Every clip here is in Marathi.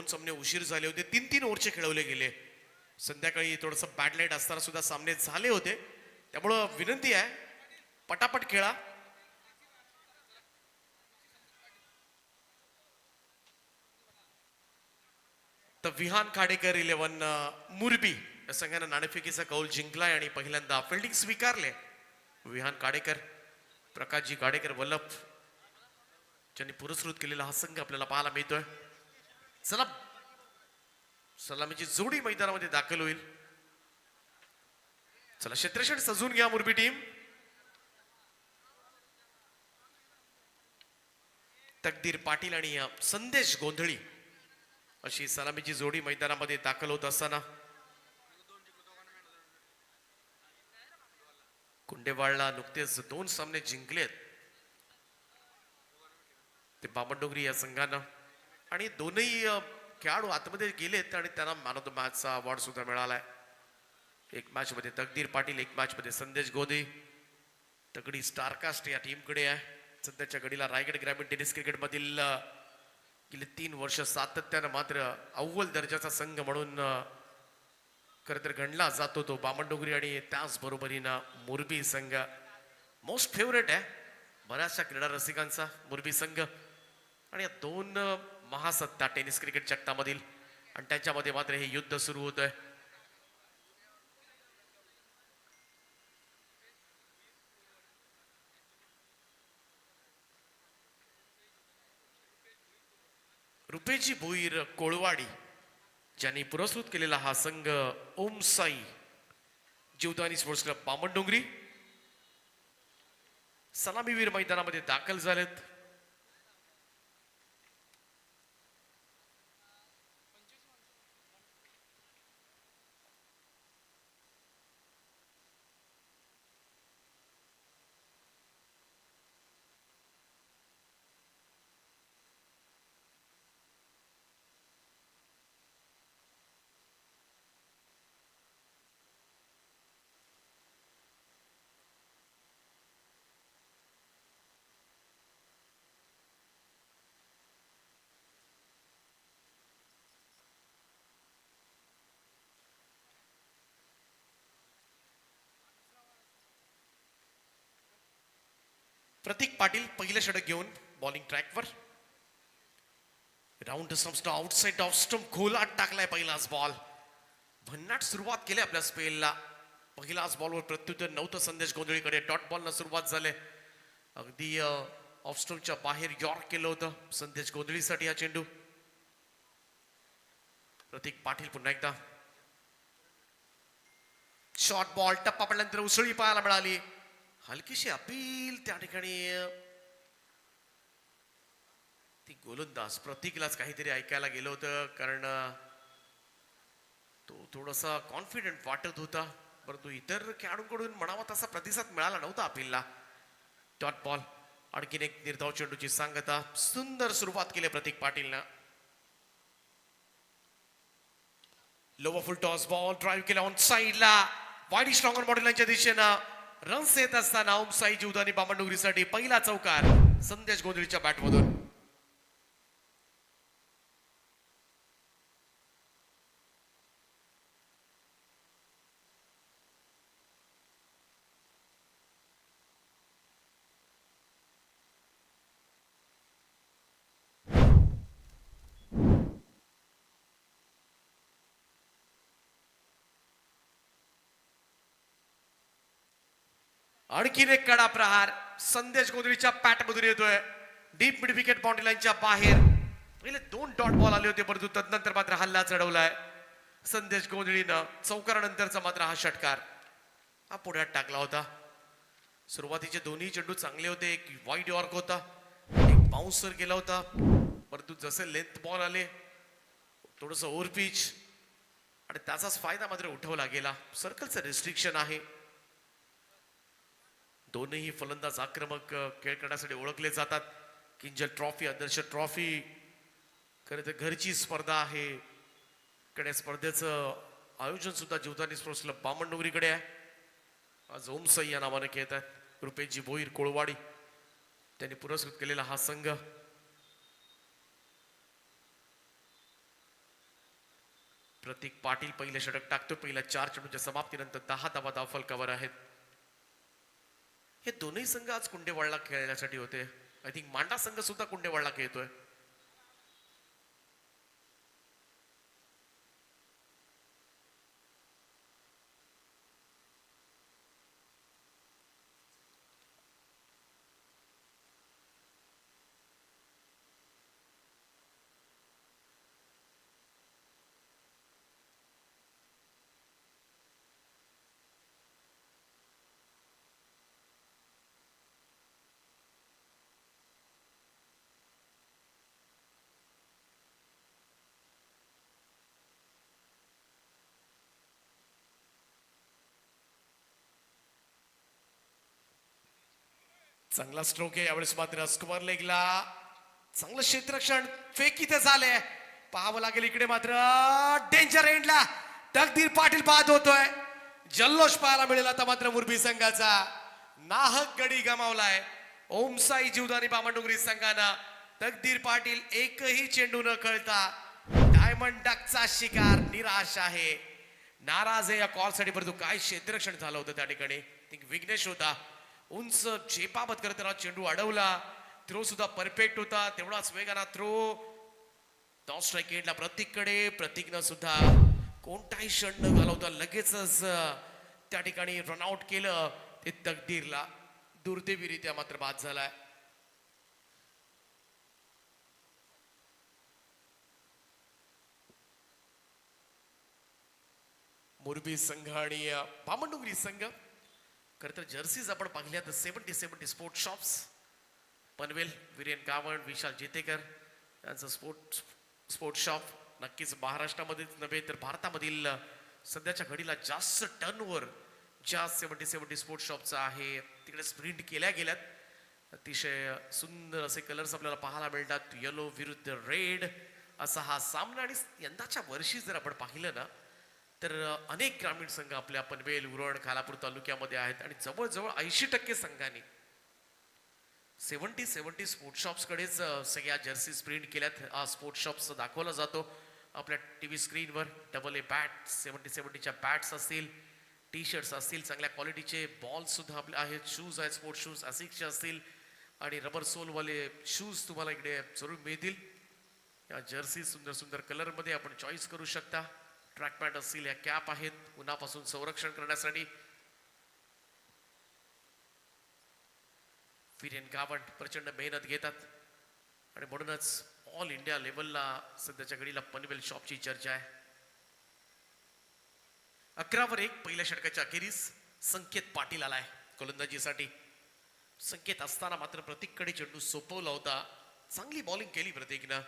दोन सामने उशीर झाले होते. 3-3 ओव्हरचे खेळवले गेले. संध्याकाळी थोडंसं बॅड लाईट असताना सुद्धा सामने झाले होते. त्यामुळं विनंती आहे पटापट खेळा. तर विहान खाडेकर 11 मुरबी या संघानं नाणेफेकीचा कौल जिंकलाय आणि पहिल्यांदा फिल्डिंग स्वीकारले. विहान खाडेकर, प्रकाशजी खाडेकर वल्लभ ज्यांनी पुरस्कृत केलेला हा संघ आपल्याला पाहायला मिळतोय. चला सलामीची जोडी मैदानामध्ये दाखल होईल. चला क्षेत्रक्षण सजून घ्या मुरबी टीम. तकदीर पाटील आणि संदेश गोंधळी अशी सलामीची जोडी मैदानामध्ये दाखल होत असताना कुंडेवाडला नुकतेच 2 सामने जिंकलेत ते बामणडोंगरी या संघानं आणि दोनही खेळाडू आतमध्ये गेलेत आणि त्यांना मॅन ऑफ द मॅचचा अवॉर्ड सुद्धा मिळालाय. एक मॅच मध्ये तकदीर पाटील, एक मॅच मध्ये संदेश गोंधळी. तगडी स्टारकास्ट या टीमकडे आहे. सध्याच्या घडीला रायगड ग्रामीण टेनिस क्रिकेट मधील गेली 3 वर्ष सातत्यानं मात्र अव्वल दर्जाचा संघ म्हणून खरं तर गणला जातो तो बामणडोंगरी आणि त्याचबरोबरीनं मुरबी संघ मोस्ट फेवरेट आहे बऱ्याचशा क्रीडा रसिकांचा मुरबी संघ. आणि या 2 महासत्ता टेनिस क्रिकेट जगतामधील आणि त्याच्यामध्ये मात्र हे युद्ध सुरू होत आहे. रुपेजी भोईर कोळवाडी ज्यांनी पुरस्कृत केलेला हा संघ ओम साई जीवदानी स्पोर्ट्स क्लब बामणडोंगरी सलामीवीर मैदानामध्ये दाखल झालेत. प्रतीक पाटील पहिलं षटक घेऊन बॉलिंग ट्रॅकवर. राऊंड स्टंप्सला आउटसाइड ऑफ स्टंप खोलात टाकलाय पहिलाच बॉल. भन्नाट सुरुवात केली आपल्या स्पेलला. पहिलाच बॉलवर प्रत्युत्तर नव्हतं संदेश गोंधळीकडे. डॉट बॉलनं सुरुवात झाली. अगदी ऑफ स्टंपच्या बाहेर यॉर्क केलं होतं संदेश गोंधळीसाठी हा चेंडू. प्रतीक पाटील पुन्हा एकदा शॉर्ट बॉल टप्पा पडल्यानंतर उसळी पाहायला मिळाली. हलकीशी अपील त्या ठिकाणी ती गोलंदाज प्रतीकलाच काहीतरी ऐकायला गेलं होतं कारण तो थोडासा कॉन्फिडंट वाटत होता परंतु इतर खेळाडूंकडून म्हणावा तसा प्रतिसाद मिळाला नव्हता अपीलला. डॉट बॉल आणखीन एक निर्धाव चेंडूची सांगता. सुंदर सुरुवात केली प्रतीक पाटीलनं. Lower full toss ball drive केला ऑन साईडला वाईड स्ट्रॉंगर मॉडेलांच्या दिशेनं रन्स येत असताना ओम साई जीवदानी बामणडोंगरीसाठी पहिला चौकार संदेश गोंधळीच्या बॅटमधून. आणखीन एक कडा प्रहार संदेश गोंधळीच्या पॅटमधून येतोय. डीप मिड विकेट बाउंड्री लाईनच्या बाहेर. पहिले 2 डॉट बॉल आले होते परंतु तदनंतर मात्र हल्ला चढवलाय संदेश गोंधळीनं. चौकारानंतरचा मात्र हा षटकार हा पुढ्यात टाकला होता. सुरुवातीचे दोन्ही चेंडू चांगले होते. एक वाईड यॉर्क होता, एक बाउन्सर गेला होता परंतु जसे लेंथ बॉल आले थोडस ओव्हर पिच आणि त्याचाच फायदा मात्र उठवला गेला. सर्कलचं रिस्ट्रिक्शन आहे. दोनही फलंदाज आक्रमक खेळ करण्यासाठी ओळखले जातात. किंजल ट्रॉफी, आदर्श ट्रॉफी खरं तर घरची स्पर्धा आहे. कडे स्पर्धेचं आयोजन सुद्धा जीवदानी स्पोर्ट्स क्लब बामणडोंगरीकडे आहे. आज ओम साई या नावाने खेळत आहेत रुपेशजी भोईर कोळवाडी. त्यांनी पुरस्कृत केलेला हा संघ प्रतीक पाटील पहिले षटक टाकतो. पहिल्या 4 चेंडूच्या समाप्तीनंतर 10 धावा धावफलकावर आहेत. हे दोन्ही संघ आज कुंडेवाडला खेळण्यासाठी होते. आय थिंक मांडा संघ सुद्धा कुंडेवाडला खेळतोय. चांगला स्ट्रोक आहे यावेळेस मात्र स्क्वेअर लेगला चांगलं क्षेत्ररक्षण फेक इथे झालंय. पाहावं लागेल इकडे मात्र डेंजर एंडला तकदीर पाटील बाद होतोय. जल्लोष पाहायला मिळेल आता मात्र मुरबी संघाचा. नाहक गडी गमावलाय ओमसाई जीवदानी बामणडोंगरी संघानं. तकदीर पाटील एकही चेंडू न खेळता डायमंड डकचा शिकार. निराश आहे, नाराज आहे या कॉल साठी. परंतु काय क्षेत्ररक्षण झालं होतं त्या ठिकाणी. विघ्नेश होता उंच झेपावत करताना चेंडू अडवला. थ्रो सुद्धा परफेक्ट होता. तेवढाच वेगाना थ्रो टॉप स्ट्राईक एंडला प्रतीककडे. प्रतीकनं सुद्धा कोणताही क्षण न घालवता लगेचच त्या ठिकाणी रनआउट केलं. ते तकदीरला दुर्दैवीरित्या मात्र बाद झालाय. मुरबी संघ आणि बामणडोंगरी संघ. खरं तर जर्सीज आपण पाहिल्या तर 70 स्पोर्ट शॉप्स पनवेल, वीरेन गावण, विशाल जेतेकर यांचं स्पोर्ट शॉप नक्कीच महाराष्ट्रामध्येच नव्हे तर भारतामधील सध्याच्या घडीला जास्त टर्नओव्हर ज्या 70 स्पोर्ट शॉपचा आहे. तिकडे स्प्रिंट केल्या गेल्यात. अतिशय सुंदर असे कलर्स आपल्याला पाहायला मिळतात. येलो विरुद्ध रेड असा हा सामना. आणि यंदाच्या वर्षी जर आपण पाहिलं ना तर अनेक ग्रामीण संघ आपल्या पनवेल, उरण, खालापूर तालुक्यामध्ये आहेत. आणि जवळजवळ 80% संघांनी 70 स्पोर्ट शॉप्स कडेच सगळ्या जर्सी प्रिंट केल्यात. हा स्पोर्ट शॉप्स दाखवला जातो आपल्या टीव्ही स्क्रीनवर. डबल ए बॅट 70च्या बॅट्स असतील, टी शर्ट्स असतील, चांगल्या क्वालिटीचे बॉल सुद्धा आपले आहेत, शूज आहेत, स्पोर्ट शूज असिक्सचे असतील आणि रबर सोलवाले शूज तुम्हाला इकडे जरूर मिळतील. या जर्सी सुंदर सुंदर कलरमध्ये आपण चॉईस करू शकता. ट्रॅक पॅन्ट असतील, या कॅप आहेत उन्हापासून संरक्षण करण्यासाठी. वीरेन गावंड प्रचंड मेहनत घेतात आणि म्हणूनच ऑल इंडिया लेवलला सध्याच्या घडीला पनवेल शॉपची चर्चा आहे. 11-1 पहिल्या षटकाच्या अखेरीस संकेत पाटील आलाय गोलंदाजीसाठी. संकेत असताना मात्र प्रतीककडे चेंडू सोपवला होता. चांगली बॉलिंग केली प्रतीकनं.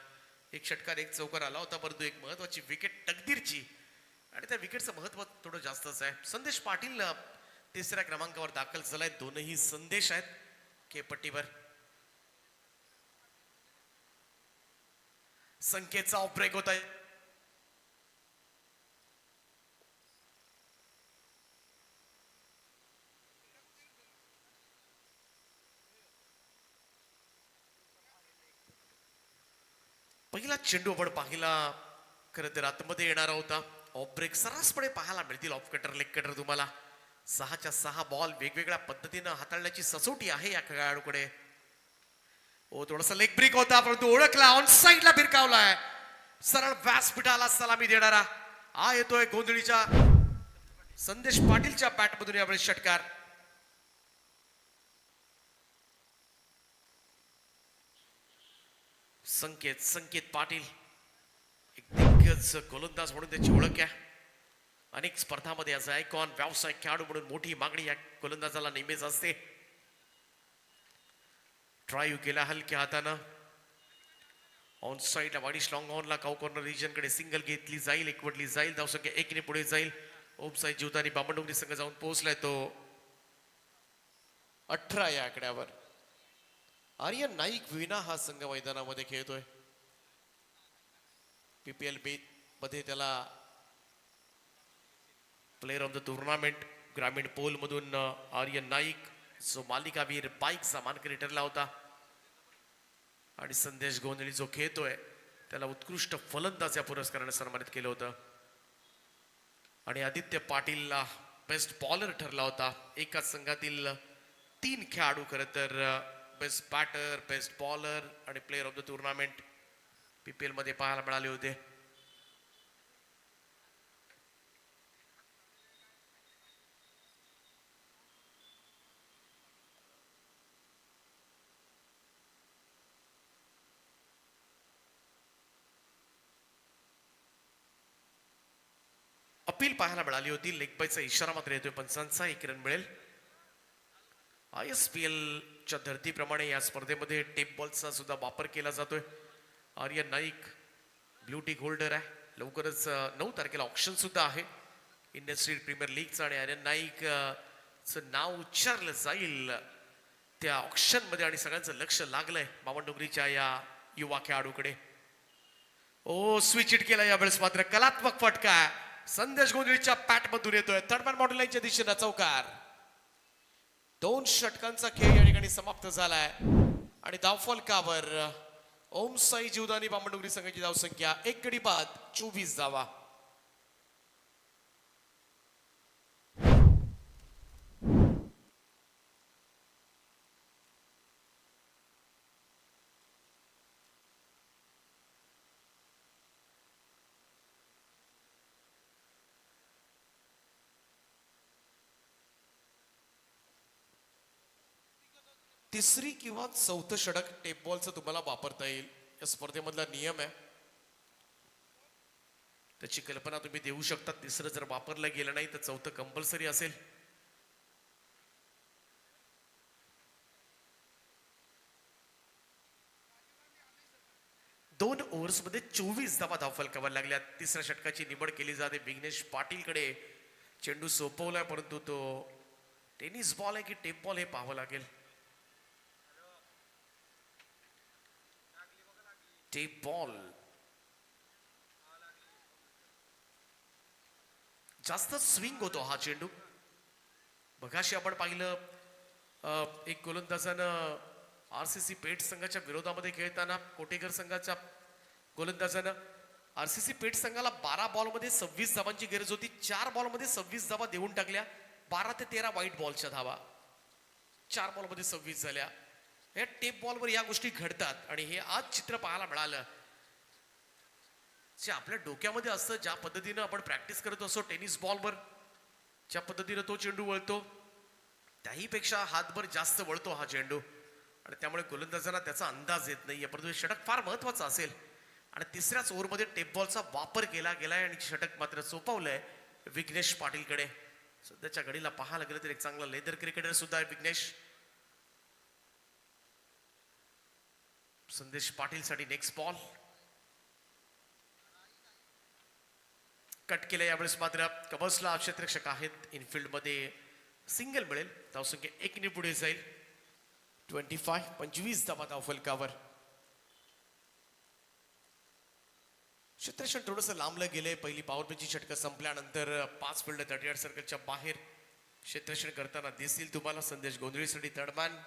एक षटकार एक चौकार आला होता, परंतु एक महत्वाची विकेट तकदीरची आणि त्या विकेटचं महत्व थोडं जास्तच आहे. संदेश पाटील तिसऱ्या क्रमांकावर दाखल झालाय. दोनही संदेश आहेत के पट्टीवर. संकेतचा ऑफ ब्रेक होत आहे. पहिला चेंडू आपण पाहिला खरं तर आतमध्ये येणारा होता. ऑफ ब्रेक सर्रासपणे पाहायला मिळतील. ऑफ कटर, लेग कटर तुम्हाला 6च्या 6 बॉल वेगवेगळ्या पद्धतीनं हाताळण्याची सचोटी आहे या खेळाडूकडे. ओ थोडासा लेग ब्रेक होता, परंतु ओळखला, ऑन साइडला भिरकावलाय. सरळ व्यासपीठाला सलामी देणारा हा येतोय गोंधळीच्या संदेश पाटीलच्या बॅटमधून यावेळी षटकार. संकेत पाटील एक दिग्गज गोलंदाज म्हणून त्याची ओळख आहे. अनेक स्पर्धामध्ये आज आयकॉन व्यावसायिक खेळाडू म्हणून मोठी मागणी या गोलंदाजाला नेहमीच असते. ड्राईव्ह केला हलक्या हातानं. ऑन साइडला वाडिश लॉंग ऑनला काउ कॉर्नर रिजन कडे सिंगल घेतली जाईल, एकवटली जाईल, धावसंख्या 1 ने पुढे जाईल. ओमसाई जीवदानी बामणडोंगरी संघ जाऊन पोहोचलाय तो 18 या आकड्यावर. आर्यन नाईक विना हा संघ मैदानामध्ये खेळतोय. पीपीएल बी मध्ये त्याला प्लेअर ऑफ द टुर्नामेंट ग्रामीण पोल मधून आर्यन नाईक जो मालिकावीर बाईकचा मानकरी ठरला होता. आणि संदेश गोंधळी जो खेळतोय त्याला उत्कृष्ट फलंदाज या पुरस्काराने सन्मानित केलं होतं. आणि आदित्य पाटीलला बेस्ट बॉलर ठरला होता. एकाच संघातील 3 खेळाडू खरं तर बेस्ट बॅटर, बेस्ट बॉलर आणि player of the tournament PPL मध्ये पाहायला मिळाले होते. अपील पाहायला मिळाली होती. लेग बायचा इशारा मात्र येतोय पंचांचा. 1 रन मिळेल. ISPL च्या धर्तीप्रमाणे या स्पर्धेमध्ये टेप बॉलचा सुद्धा वापर केला जातोय. Aryan Naik blue tick holder आहे. लवकरच 9 तारखेला ऑप्शन सुद्धा आहे इंडस्ट्रियल प्रीमियर लीगचं आणि आर्यन नाईक चं नाव उच्चारलं जाईल त्या ऑप्शन मध्ये आणि सगळ्यांचं लक्ष लागलंय बावनडोंगरीच्या या युवा खेळाडूकडे. ओ स्विच इट केला यावेळेस मात्र कलात्मक फटका संदेश गोंधळीच्या पॅट मधून येतोय. थर्डमॅन मॉडेल लाईनच्या दिशेनं चौकार. 2 षटकांचा खेळ या ठिकाणी समाप्त झालाय आणि धावफलकावर ओम साई जीवदानी बामणडोंगरी संघाची धावसंख्या 1 गडी बाद 24 धावा. तिसरी किंवा चौथं षटक टेप बॉलचं तुम्हाला वापरता येईल. या स्पर्धेमधला नियम आहे. त्याची कल्पना तुम्ही देऊ शकता. तिसरं जर वापरलं गेलं नाही तर चौथं कंपल्सरी असेल. दोन ओव्हर्समध्ये 24 धावा धावफलकावर लागल्या. तिसऱ्या षटकाची निवड केली जाते. विघ्नेश पाटीलकडे चेंडू सोपवलाय परंतु तो टेनिस बॉल आहे की टेप बॉल हे पाहावं लागेल. टेप बॉल जास्त स्विंग होतो हा चेंडू. बघाशी आपण पाहिलं एक गोलंदाजानं RCC पेठ संघाच्या विरोधामध्ये खेळताना कोटेकर संघाच्या गोलंदाजानं RCC पेठ संघाला 12 बॉलमध्ये 26 धावांची गरज होती. 4 बॉलमध्ये 26 धावा देऊन टाकल्या. 12 ते 13 वाईट बॉलच्या धावा 4 बॉलमध्ये 26 झाल्या. या टेप बॉलवर या गोष्टी घडतात आणि हे आज चित्र पाहायला मिळालं. जे आपल्या डोक्यामध्ये असतं ज्या पद्धतीनं आपण प्रॅक्टिस करत असतो टेनिस बॉलवर ज्या पद्धतीनं तो चेंडू वळतो त्याही पेक्षा हातभर जास्त वळतो हा चेंडू आणि त्यामुळे गोलंदाजांना त्याचा अंदाज येत नाहीये. परंतु हे षटक फार महत्वाचं असेल आणि तिसऱ्याच ओव्हरमध्ये टेप बॉलचा वापर केला गेलाय आणि षटक मात्र सोपवलंय विघ्नेश पाटीलकडे. सध्याच्या घडीला पाहायला गेलं तर एक चांगला लेदर क्रिकेटर सुद्धा आहे विघ्नेश. संदेश पाटील साठी नेक्स्ट बॉल कट केलं. यावेळेस मात्र कबर्सला क्षेत्ररक्षक आहेत. इनफिल्ड मध्ये सिंगल मिळेल. धावसंख्या 1 ने पुढे जाईल. 25 धावा धावफलकावर. क्षेत्ररक्षण थोडंसं लांबलं गेलंय. पहिली पॉवर प्लेची षटकं संपल्यानंतर 5 फिल्डर 38 सर्कलच्या बाहेर क्षेत्ररक्षण करताना दिसतील तुम्हाला. संदेश गोंधळीसाठी थर्डमॅन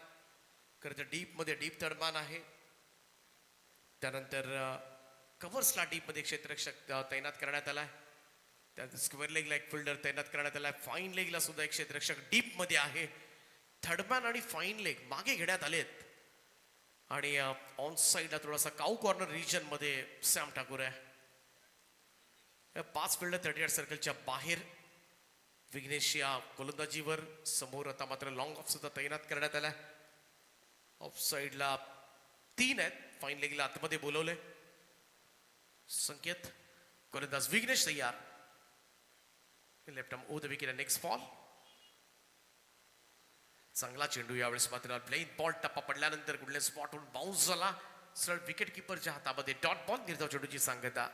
खरं तर डीप मध्ये डीप थर्डमॅन आहे. त्यानंतर कव्हर्सला डीप मध्ये क्षेत्ररक्षक तैनात करण्यात आलाय. त्यानंतर स्क्वेअर लेगला एक फिल्डर तैनात करण्यात आलाय. फाईन लेगला सुद्धा एक क्षेत्ररक्षक डीप मध्ये आहे. थर्डमॅन आणि फाईन लेग मागे घेण्यात आलेत आणि ऑन साइडला थोडासा काऊ कॉर्नर रिजन मध्ये सॅम ठाकूर आहे. 5 फिल्डर 38 सर्कलच्या बाहेर विघ्नेश या गोलंदाजीवर. समोर आता मात्र लॉंग ऑफ सुद्धा तैनात करण्यात आलाय. ऑफ साइडला 3 आहेत. फाईन लेगला आतमध्ये बोलवलंय. संकेत गोलंदाज विघ्नेश तयार. Left arm over the wicket. Next ball चांगला चेंडू यावेळेस मात्र प्लेन बॉल टप्पा पडल्यानंतर कुठल्या स्पॉटवरून बाउन्स झाला. सरळ विकेट किपरच्या हातामध्ये डॉट बॉल. निर्धाव चेंडूची सांगता.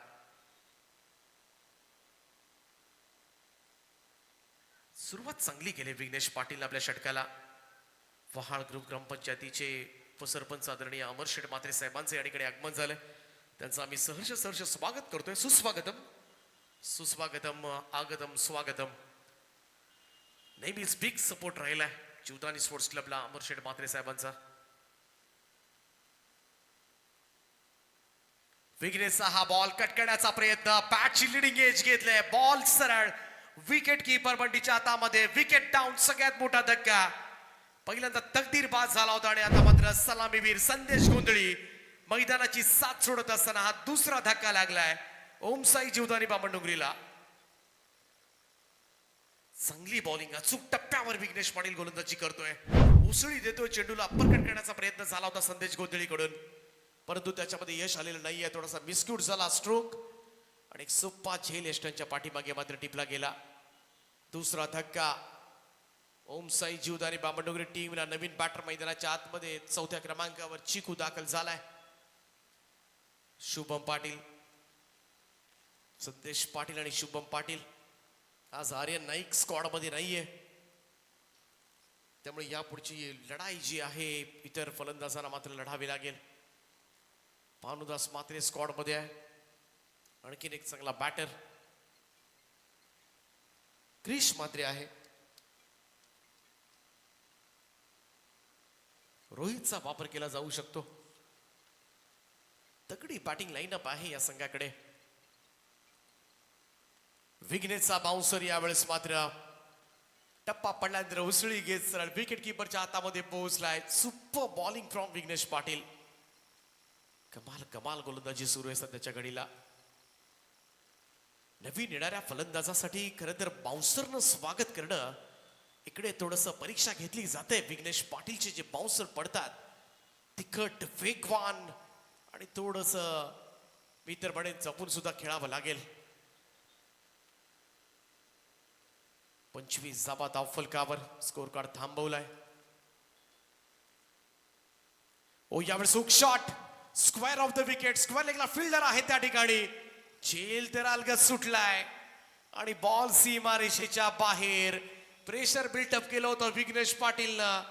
सुरुवात चांगली केली विघ्नेश पाटील आपल्या षटकाला. वहाळ ग्रुप ग्रामपंचायतीचे उपसरपंच आदरणीय अमर शेठ म्हात्रे साहेबांचे या ठिकाणी आगमन झालं. त्यांचं आम्ही सहर्ष स्वागत करतोय. सुस्वागतम सुस्वागतम आगतम स्वागतम. नेहमीच बिग सपोर्ट राहिलाय जीवदानी स्पोर्ट्स क्लबला अमर शेठ म्हात्रे साहेबांचा. विघ्नेशचा हा बॉल कट करण्याचा प्रयत्न. बॅटची लिडिंग एज घेतलंय. बॉल सरळ विकेट कीपर बंडीच्या हातामध्ये विकेट डाऊन. सगळ्यात मोठा धक्का. पहिल्यांदा तकदीर बाद झाला होता आणि आता मात्र सलामीवीर संदेश गोंधळी मैदानाची साथ सोडत असताना हा दुसरा धक्का लागलाय ओमसाई जीवदानी बामणडोंगरीला. चांगली बॉलिंग अचूक टप्प्यावर विघ्नेश पाटील गोलंदाजी करतोय. उसळी देतोय चेंडूला. अपरकट करण्याचा प्रयत्न झाला होता संदेश गोंधळीकडून, परंतु त्याच्यामध्ये यश आलेलं नाहीये. थोडासा मिसक्यूट झाला स्ट्रोक आणि एक सोप्पा झेल यष्टांच्या पाठीमागे मात्र टिपला गेला. दुसरा धक्का. ओमसाई जीवदानी बामणडोंगरी टीमला नवीन बॅटर मैदानाच्या आतमध्ये 4थ्या क्रमांकावर चिकू दाखल झालाय. शुभम पाटील, संदेश पाटील आणि शुभम पाटील. आज आर्यन नाईक स्क्वॉड मध्ये नाहीये, त्यामुळे यापुढची लढाई जी आहे इतर फलंदाजांना मात्र लढावी लागेल. भानुदास मात्रे स्क्वॉड मध्ये आहे. आणखीन एक चांगला बॅटर क्रिश मात्रे आहे. रोहितचा वापर केला जाऊ शकतो. तगडी बॅटिंग लाईनअप आहे या संघाकडे. विघ्नेशचा बाउन्सर यावेळेस मात्र टप्पा पडल्यानंतर उसळी घेत सरळ विकेट किपरच्या हातामध्ये पोहोचलाय. Super bowling from Vighnesh Patil. कमाल कमाल गोलंदाजी सुरू आहे सध्याच्या घडीला. नवीन येणाऱ्या फलंदाजासाठी खरं तर बाउन्सरनं स्वागत करणं इकडे थोडस परीक्षा घेतली जाते. विघ्नेश पाटीलचे जे बाउन्सर पडतात तिखट वेगवान आणि थोडस मी तर म्हणेन जपून सुद्धा खेळावं लागेल. 25 धावा धावफलकावर स्कोर कार्ड थांबवलाय. ओ यावेळेस hook shot square off the wicket. Square लेगला फिल्डर आहे त्या ठिकाणी. झेल तर अलगद सुटलाय आणि बॉल सीमारेषेच्या बाहेर. प्रेशर बिल्टअप केलं होतं विघ्नेश पाटीलनं,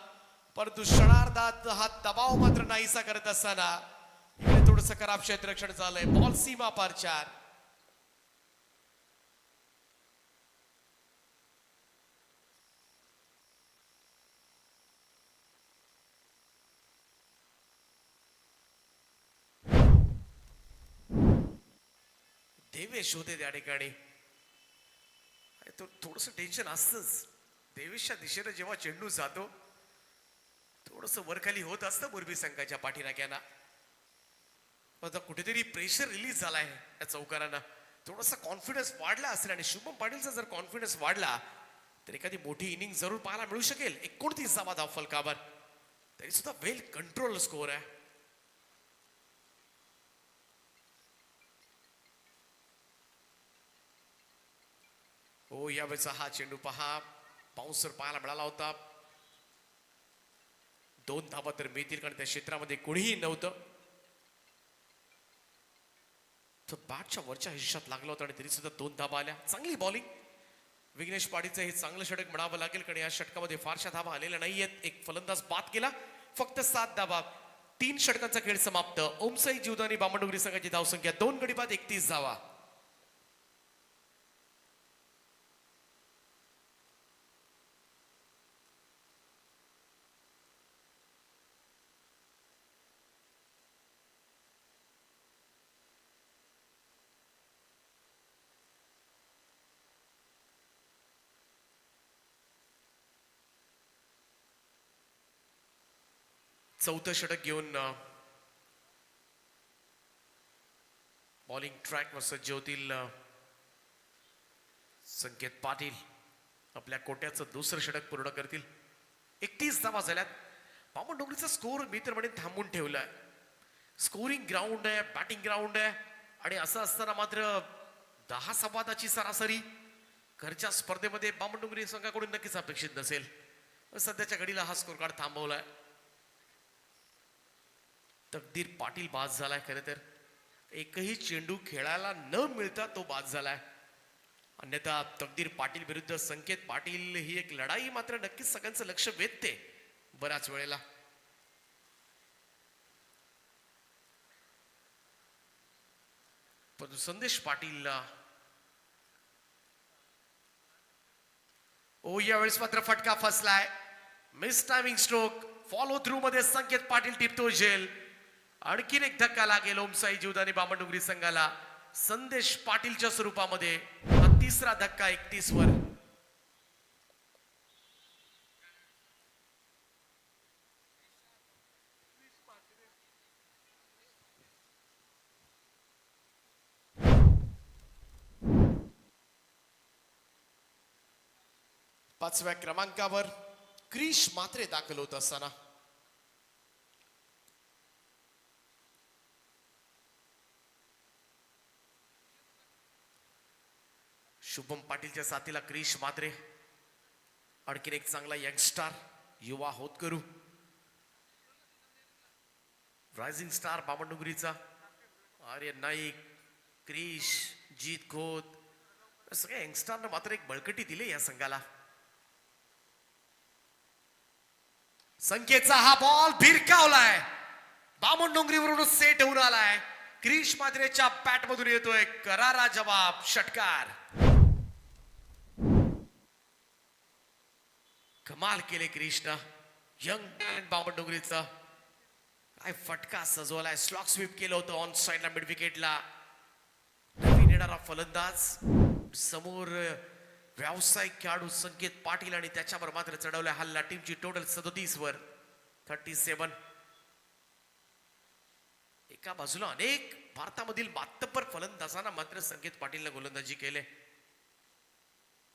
परंतु क्षणार्धात हा दबाव मात्र नाहीसा करत असताना इकडे थोडंसं खराब क्षेत्ररक्षण झालंय. बॉल सीमा पार 4. देवेश होते त्या ठिकाणी. थोडस टेन्शन असतंच. देवेशच्या दिशेने जेव्हा चेंडू जातो थोडस वरखाली होत असतं मुरबी संघाच्या पाठीराख्यांना. आता कुठेतरी प्रेशर रिलीज झालाय या चौकारांना. थोडासा कॉन्फिडन्स वाढला असेल आणि शुभम पाटीलचा जर कॉन्फिडन्स वाढला तर एखादी मोठी इनिंग जरूर पाहायला मिळू शकेल. 29 धावा धावफलकावर तरी सुद्धा वेल कंट्रोल स्कोर आहे. हो यावेळेचा हा चेंडू पहा. बाउन्सर पाहायला मिळाला होता. 2 धावा तर मिळतील कारण त्या क्षेत्रामध्ये कोणीही नव्हतं. तर बॅटच्या वरच्या हिश्श्यात लागला होता आणि तरी सुद्धा 2 धावा आल्या. चांगली बॉलिंग विघ्नेश पाटीलचं हे चांगलं षटक म्हणावं लागेल कारण या षटकामध्ये फारशा धावा आलेल्या नाहीयेत. एक फलंदाज बाद केला. फक्त 7 धावा. 3 षटकांचा खेळ समाप्त. ओमसाई जीवदानी बामणडोंगरी संघाची धावसंख्या 2 गडी बाद 31 धावा. चौथं षटक घेऊन बॉलिंग ट्रॅक वर सज्ज होतील संकेत पाटील. आपल्या कोट्याचं दुसरं षटक पूर्ण करतील. 31 धावा झाल्यात. बामणडोंगरीचा स्कोर मी तर म्हणेन थांबून ठेवलाय. स्कोरिंग ग्राउंड आहे, बॅटिंग ग्राउंड आहे आणि असं असताना मात्र 10 संवादाची सरासरी घरच्या स्पर्धेमध्ये बामणडोंगरी संघाकडून नक्कीच अपेक्षित नसेल. सध्याच्या घडीला हा स्कोर कार्ड थांबवलाय. तकदीर पाटील बाद झालाय. खरं तर एकही चेंडू खेळायला न मिळता तो बाद झालाय. अन्यथा तकदीर पाटील विरुद्ध संकेत पाटील ही एक लढाई मात्र नक्कीच सगळ्यांचं लक्ष वेधते बऱ्याच वेळेला. पण संदेश पाटीलला ओ यावेळेस मात्र फटका फसलाय. Miss timing stroke. Follow through मध्ये संकेत पाटील टिपतो झेल. आणखीन एक धक्का लागेल ओमसाई जीवदानी बामणडोंगरी संघाला संदेश पाटीलच्या स्वरूपामध्ये. तिसरा धक्का 31 वर. पाचव्या क्रमांकावर क्रिश मात्रे दाखल होत असताना शुभम पाटीलच्या साथीला क्रिश मात्रे, आणखीन एक चांगला यंगस्टार युवा होतकरू, रायझिंग स्टार बामणडुंगरीचा आर्य नाईक, क्रिश, जीत खोत, सगळ्या यंगस्टारनं मात्र एक बळकटी दिली या संघाला. संख्येचा हा बॉल भिरकावलाय, बामणडुंगरीवरून सेट होऊन आलाय. क्रिश मात्रेच्या बॅट मधून येतोय करारा जवाब, षटकार. कमाल केले क्रिशना, यंग बामणडुंगरीचा काय फटका सजवलाय. स्लॉक स्वीप केलं होतं ऑन साइडला मिड विकेटला. नवीन येणारा फलंदाज समोर व्यावसायिक खेळाडू संकेत पाटील आणि त्याच्यावर मात्र चढवल्या हल्ला. टीमची टोटल 37 वर 37. एका बाजूला अनेक भारतामधील मातब्बर फलंदाजांना मात्र संकेत पाटीलने गोलंदाजी केले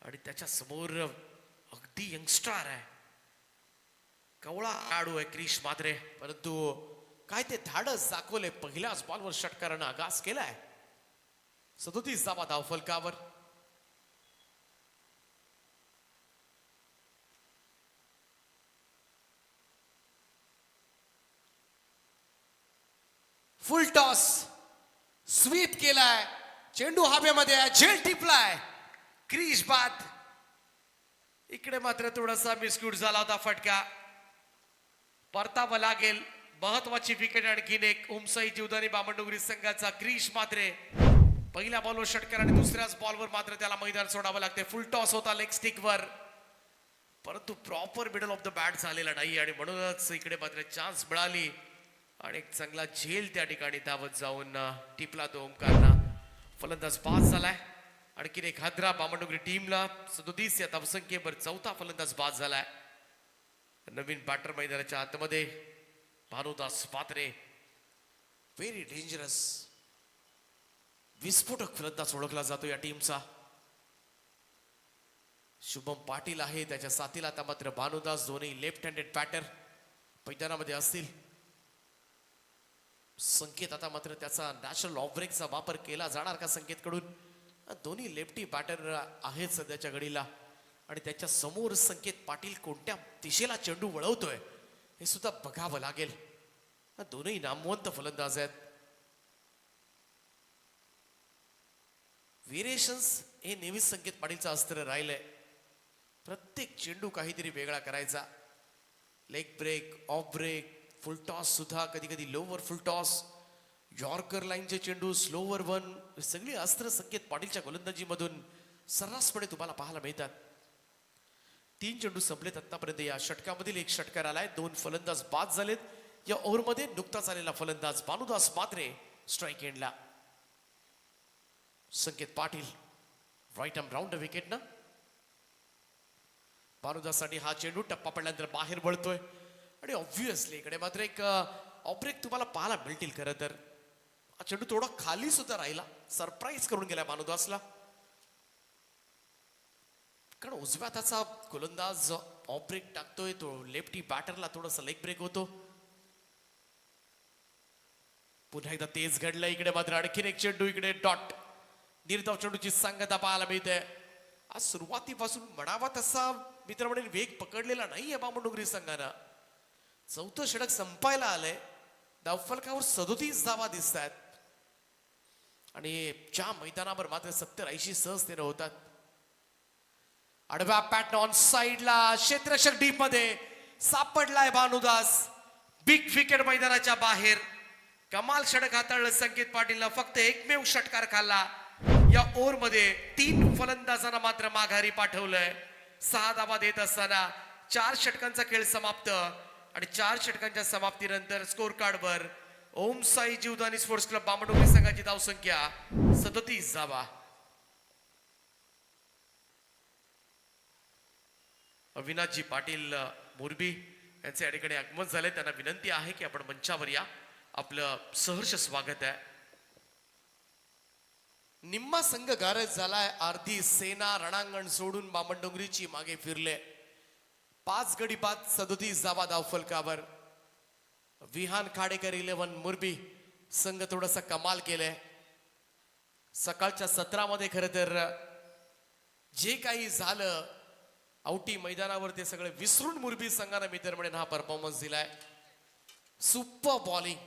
आणि त्याच्या समोर अगदी यंगस्टार आहे, कवळा खेळाडू आहे क्रिश मात्रे, परंतु काय ते धाडस दाखवले. पहिल्याच बॉलवर षटकारानं आगास केलाय. 37 धावा धावफलकावर. फुल टॉस स्वीप केलाय, चेंडू हवेमध्ये झेल टिपलाय, क्रिश बाद. इकडे मात्र थोडासा मिसक्यूट झाला होता फटका, परतावा लागेल. महत्वाची विकेट आणखीन एक. ओमसाई जीवदानी बामणडुंगरी संघाचा क्रिश मात्रे पहिल्या बॉलवर षटकार आणि दुसऱ्याच बॉलवर मात्र त्याला मैदान सोडावं लागते. फुल टॉस होता लेग स्टिक वर, परंतु proper middle of the bat झालेला नाही आणि म्हणूनच इकडे मात्र चान्स मिळाली आणि एक चांगला झेल त्या ठिकाणी धावत जाऊन टिपला तो ओमकारला. फलंदाज बाद झालाय. आणखीन एक हादरा बामणडुंगरी टीमला. 37 या धावसंख्येवर चौथा फलंदाज बाद झालाय. नवीन बॅटर मैदानाच्या आतमध्ये भानुदास पात्रे, व्हेरी डेंजरस विस्फोटक फलंदाज ओळखला जातो या टीमचा. शुभम पाटील आहे, त्याच्या साथीला आता मात्र भानुदास, दोन्ही लेफ्ट हँडेड बॅटर मैदानामध्ये असतील. संकेत आता मात्र त्याचा नॅचरल ऑफ ब्रेकचा वापर केला जाणार का संकेत कडून? दोन्ही लेफ्टी बॅटर आहेत सध्याच्या घडीला आणि त्याच्या समोर संकेत पाटील कोणत्या दिशेला चेंडू वळवतोय हे सुद्धा बघावं लागेल. दोन्ही नामवंत फलंदाज आहेत. व्हेरिएशन्स हे नेहमीच संकेत पाटीलचं अस्त्र राहिलंय. प्रत्येक चेंडू काहीतरी वेगळा करायचा. Leg break, off break, full toss सुद्धा, कधी कधी लोवर फुल टॉस, यॉर्कर लाईनचे चेंडू, स्लोवर वन, सगळी अस्त्र संकेत पाटीलच्या गोलंदाजीमधून सर्रासपणे तुम्हाला पाहायला मिळतात. 3 चेंडू संपलेत आतापर्यंत या षटकामधील. एक षटकार आलाय, 2 फलंदाज बाद झालेत. या ओव्हरमध्ये नुकताच आलेला फलंदाज भानुदास मात्रे स्ट्राईक एंडला. Sanket Patil right arm round wicket ना. भानुदाससाठी हा चेंडू टप्पा पडल्यानंतर बाहेर वळतोय आणि ऑब्व्हियसली इकडे मात्र एक ऑब्रेक तुम्हाला पाहायला मिळतील. खरं तर हा चेंडू थोडा खाली सुद्धा राहिला, सरप्राईज करून गेला भानुदासला, कारण उजव्या हाताचा गोलंदाज ऑफ ब्रेक टाकतोय, तो लेफ्टी बॅटरला थोडासा लेग ब्रेक होतो. पुन्हा एकदा तेज घडलं. इकडे मात्र आणखीन एक चेंडू, इकडे डॉट, निर्धाव चेंडूची सांगता पाहायला मिळते. आज सुरुवातीपासून म्हणावा तसा मित्र म्हणेल वेग पकडलेला नाहीये बामणडुंगरी संघानं. 4थं षटक संपायला आलंय. धावफलकावर 37 धावा दिसत आहेत आणि ज्या मैदानावर मात्र 70-80 सहजतेनं होतात. आडव्या पॅटर्न ऑन साइडला क्षेत्ररक्षक डीप मध्ये सापडलाय भानुदास. बिग विकेट मैदानाच्या बाहेर. कमाल षटक हाताळलं संकेत पाटीलला. फक्त एकमेव षटकार खाल्ला या ओव्हर मध्ये. 3 फलंदाजांना मात्र माघारी पाठवलंय. 6 धावा देत असताना 4 षटकांचा खेळ समाप्त आणि 4 षटकांच्या समाप्तीनंतर स्कोर कार्डवर ओम साई जीवदानी स्पोर्ट्स क्लब बामणडुंगरी संघाची धावसंख्या 37 धावा. अविनाशजी पाटील मोरबी यांचे या ठिकाणी आगमन झाले. त्यांना विनंती आहे की आपण मंचावर या. आपलं सहर्ष स्वागत आहे. निम्मा संघ गारज झालाय. अर्धी सेना रणांगण सोडून बामणडोंगरीची मागे फिरले. 5 गडी बाद 37 धावा धावफलकावर. विहान खाडेकर 11 मोरबी संघ थोडासा कमाल केलाय. सकाळच्या सत्रामध्ये खरं तर जे काही झालं औटी मैदानावर ते सगळं विसरून मोरबी संघाने मी तर म्हणेन हा परफॉर्मन्स दिलाय. Super bowling.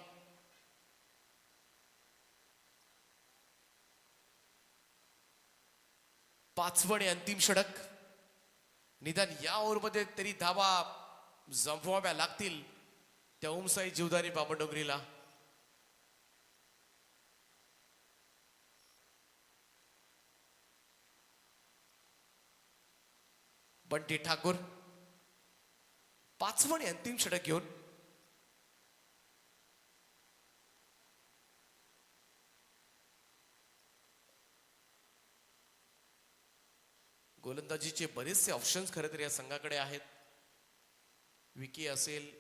पाचवं अंतिम षटक. निदान या ओव्हरमध्ये तरी धावा जमवाव्या लागतील त्या ओमसाई जीवदानी बामणडोंगरीला. बंटी ठाकूर 5वं अंतिम षटक घेऊन गोलंदाजीचे बरेचसे ऑप्शन्स खरे तर या संघाकडे आहेत. विकी असेल,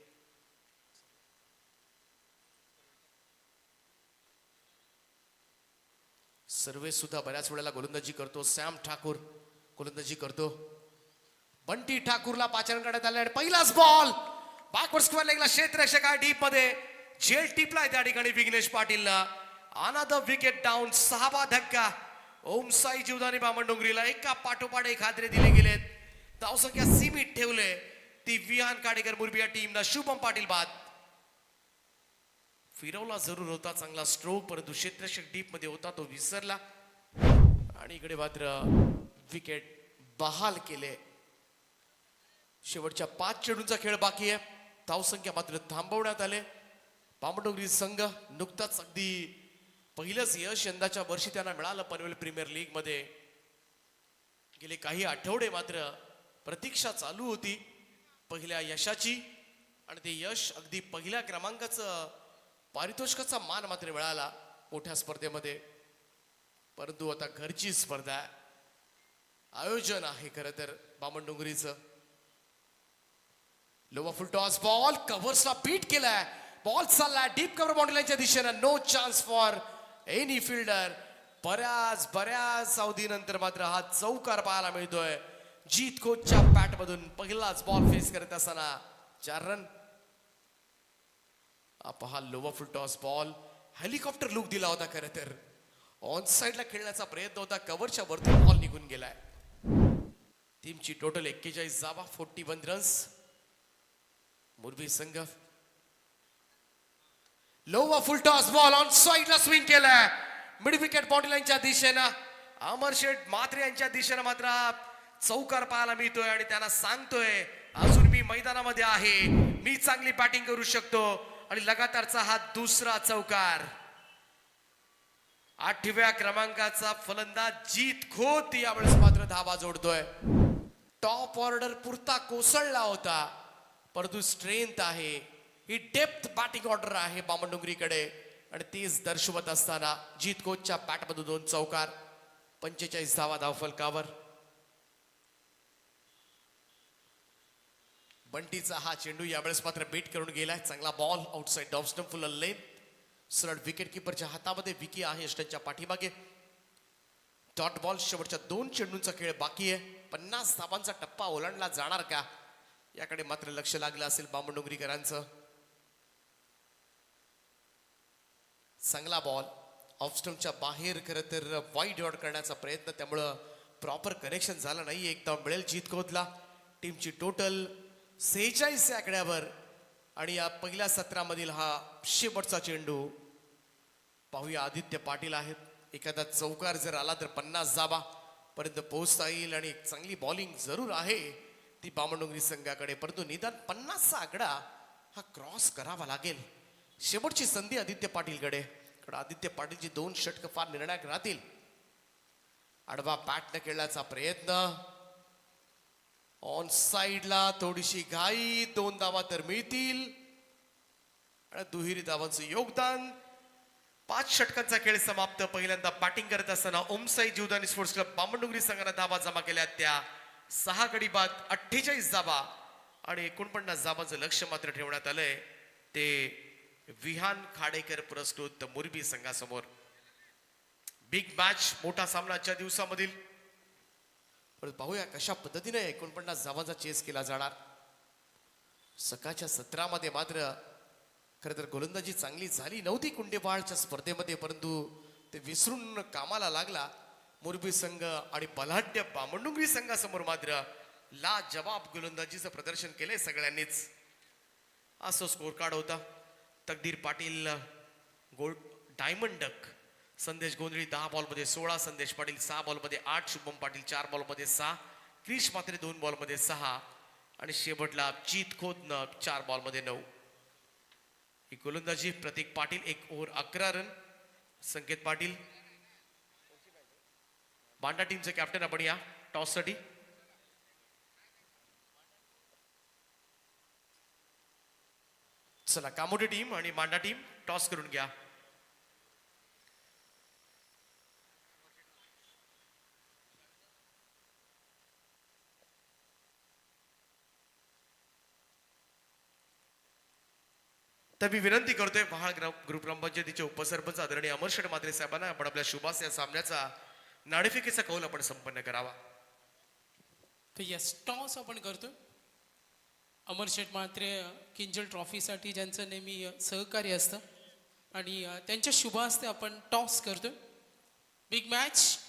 सर्वे सुद्धा बऱ्याच वेळेला गोलंदाजी करतो. सॅम ठाकूर गोलंदाजी करतो. बंटी ठाकूरला पाचारण करण्यात आले आणि पहिलाच बॉल बॅकवर्ड स्क्वेअर लेगला क्षेत्ररक्षक आहे डीप मध्ये. जेल टिपलाय त्या ठिकाणी विघ्नेश पाटीलला. Another wicket down. 6वा धक्का ओमसाई जीवदानी बामणडोंगरीला. एका पाठोपाठ एक हादरे दिले गेलेत. धावसंख्या सीमित ठेवले ती विहान काडेकर मोरबी या टीमला. शुभम पाटील बाद. फिरवला जरूर होता चांगला स्ट्रोक, परंतु क्षेत्ररक्षक डीप मध्ये होता तो विसरला आणि इकडे मात्र विकेट बहाल केले. शेवटच्या 5 चेंडूंचा खेळ बाकी आहे. धावसंख्या मात्र थांबवण्यात आले. बामणडोंगरी संघ नुकताच अगदी पहिलंच यश यंदाच्या वर्षी त्यांना मिळालं पनवेल प्रीमियर लीग मध्ये. गेले काही आठवडे मात्र प्रतीक्षा चालू होती पहिल्या यशाची आणि ते यश अगदी पहिल्या क्रमांकाचं पारितोषिकाचा मान मात्र मिळाला मोठ्या स्पर्धेमध्ये. परंतु आता घरची स्पर्धा आहे, आयोजन आहे खरं तर बामणडोंगरीचं. लोवा फुल टॉस बॉल कव्हर्सला बीट केलाय. बॉल चाललाय डीप कव्हर बाउंड्रीच्या दिशेनं. No chance for any fielder. बऱ्याच अवधीनंतर मात्र हा चौकार पाहायला मिळतोय. जीत कोचच्या पॅट मधून पहिलाच बॉल फेस करत असताना 4 रन. पहा lower full toss ball helicopter look दिला होता खरं तर. ऑन साइडला खेळण्याचा प्रयत्न होता. कव्हरच्या वरती बॉल निघून गेलाय. टीमची टोटल 41 धावा 41 रन्स. मोरबी संघ लोवा फुल टॉस बॉल ऑन साइडला स्विंग केलाय मिड विकेट बाउंड्री लाईनच्या दिशेनं. अमर शेठ म्हात्रे यांच्या दिशेनं मात्र चौकार पाहायला मिळतोय आणि त्यांना सांगतोय अजून मी मैदानामध्ये आहे, मी चांगली बॅटिंग करू शकतो. आणि लगातारचा हा दुसरा चौकार. 8व्या क्रमांकाचा फलंदाज जीत खोत यावेळेस मात्र धावा जोडतोय. टॉप ऑर्डर पुरता कोसळला होता, परंतु स्ट्रेंथ आहे, ही डेप्थ बॅटिंग ऑर्डर आहे बामणडोंगरीकडे आणि तीच दर्शवत असताना जीत कोचच्या बॅटमधून 2 चौकार. 45 धावा धावफलकावर. बंटीचा हा चेंडू यावेळेस मात्र बीट करून गेलाय. चांगला बॉल आउटसाइड ऑफ स्टंप फुल लेंथ. सरळ विकेट किपरच्या हातामध्ये. विकी आहे यष्टनच्या पाठीमागे. Dot ball. शेवटच्या 2 चेंडूंचा खेळ बाकी आहे. 50 धावांचा टप्पा ओलांडला जाणार का याकडे मात्र लक्ष लागलं असेल बामणडोंगरीकरांचं. चांगला बॉल ऑफ स्टंपच्या बाहेर खरं तर वाईड डॉट करण्याचा प्रयत्न, त्यामुळं प्रॉपर कनेक्शन झालं नाही. एकदा मिळेल जीत खोतला. टीमची टोटल 46 आकड्यावर आणि या पहिल्या सत्रामधील हा शेवटचा चेंडू. पाहूया आदित्य पाटील आहेत. एखादा चौकार जर आला तर 50 धावा पर्यंत पोहोचता येईल आणि चांगली बॉलिंग जरूर आहे ती बामणडोंगरी संघाकडे, परंतु निदान 50चा आकडा हा क्रॉस करावा लागेल. शेवटची संधी आदित्य पाटीलकडे. आदित्य पाटीलची 2 षटक फार निर्णायक राहतील. आडवा बॅटने खेळण्याचा प्रयत्न. ऑन साइडला थोडीशी घाई. 2 धावा तर मिळतील आणि दुहेरी धावांचं योगदान. 5 षटकांचा खेळ समाप्त. पहिल्यांदा बॅटिंग करत असताना ओमसाई जीवदानी स्पोर्ट्स क्लब बामणडोंगरी संघाने धावा जमा केल्या त्या 6 गडी बाद 48 धावा आणि 49 धावांचं लक्ष मात्र ठेवण्यात आलंय ते विहान खाडेकर पुरस्कृत मोरबी संघासमोर. बिग मॅच, मोठा सामना आजच्या दिवसामधील. परत पाहूया कशा पद्धतीने 49 धावांचा चेस केला जाणार. सकाळच्या सत्रामध्ये मात्र खरं तर गोलंदाजी चांगली झाली नव्हती कुंडेवाळच्या स्पर्धेमध्ये, परंतु ते विसरून कामाला लागला मोरबी संघ आणि बलाढ्य बामणडोंगरी संघासमोर मात्र ला जवाब गोलंदाजीचं प्रदर्शन केलंय सगळ्यांनीच. असं स्कोर कार्ड होता. तकदीर पाटील गोल्ड डायमंड डक, संदेश गोंधळी 10 बॉलमध्ये 16, संदेश पाटील 6 बॉलमध्ये 8, शुभम पाटील 4 बॉलमध्ये 6, क्रिश मात्रे 2 बॉलमध्ये 6 आणि शेवटला जीत खोतनं 4 बॉलमध्ये 9. ही गोलंदाजी. प्रतीक पाटील 1 ओव्हर 11 रन. संकेत पाटील बांडा टीमचे कॅप्टन आपण या टॉससाठी. चला कामोडी टीम आणि मांडा टीम टॉस करून घ्या. तर मी विनंती करतोय महाळ ग्रुप ग्रामपंचायतीचे उपसरपंच आदरणीय अमर शेठ म्हात्रे साहेबांना आपण आपल्या शुभास या सामन्याचा नाणेफेकीचा कौल आपण संपन्न करावा. तर यस, टॉस आपण करतो. अमर शेठ म्हात्रे किंजल ट्रॉफीसाठी ज्यांचं नेहमी सहकार्य असतं आणि त्यांच्या शुभ हस्ते आपण टॉस करतो. बिग मॅच,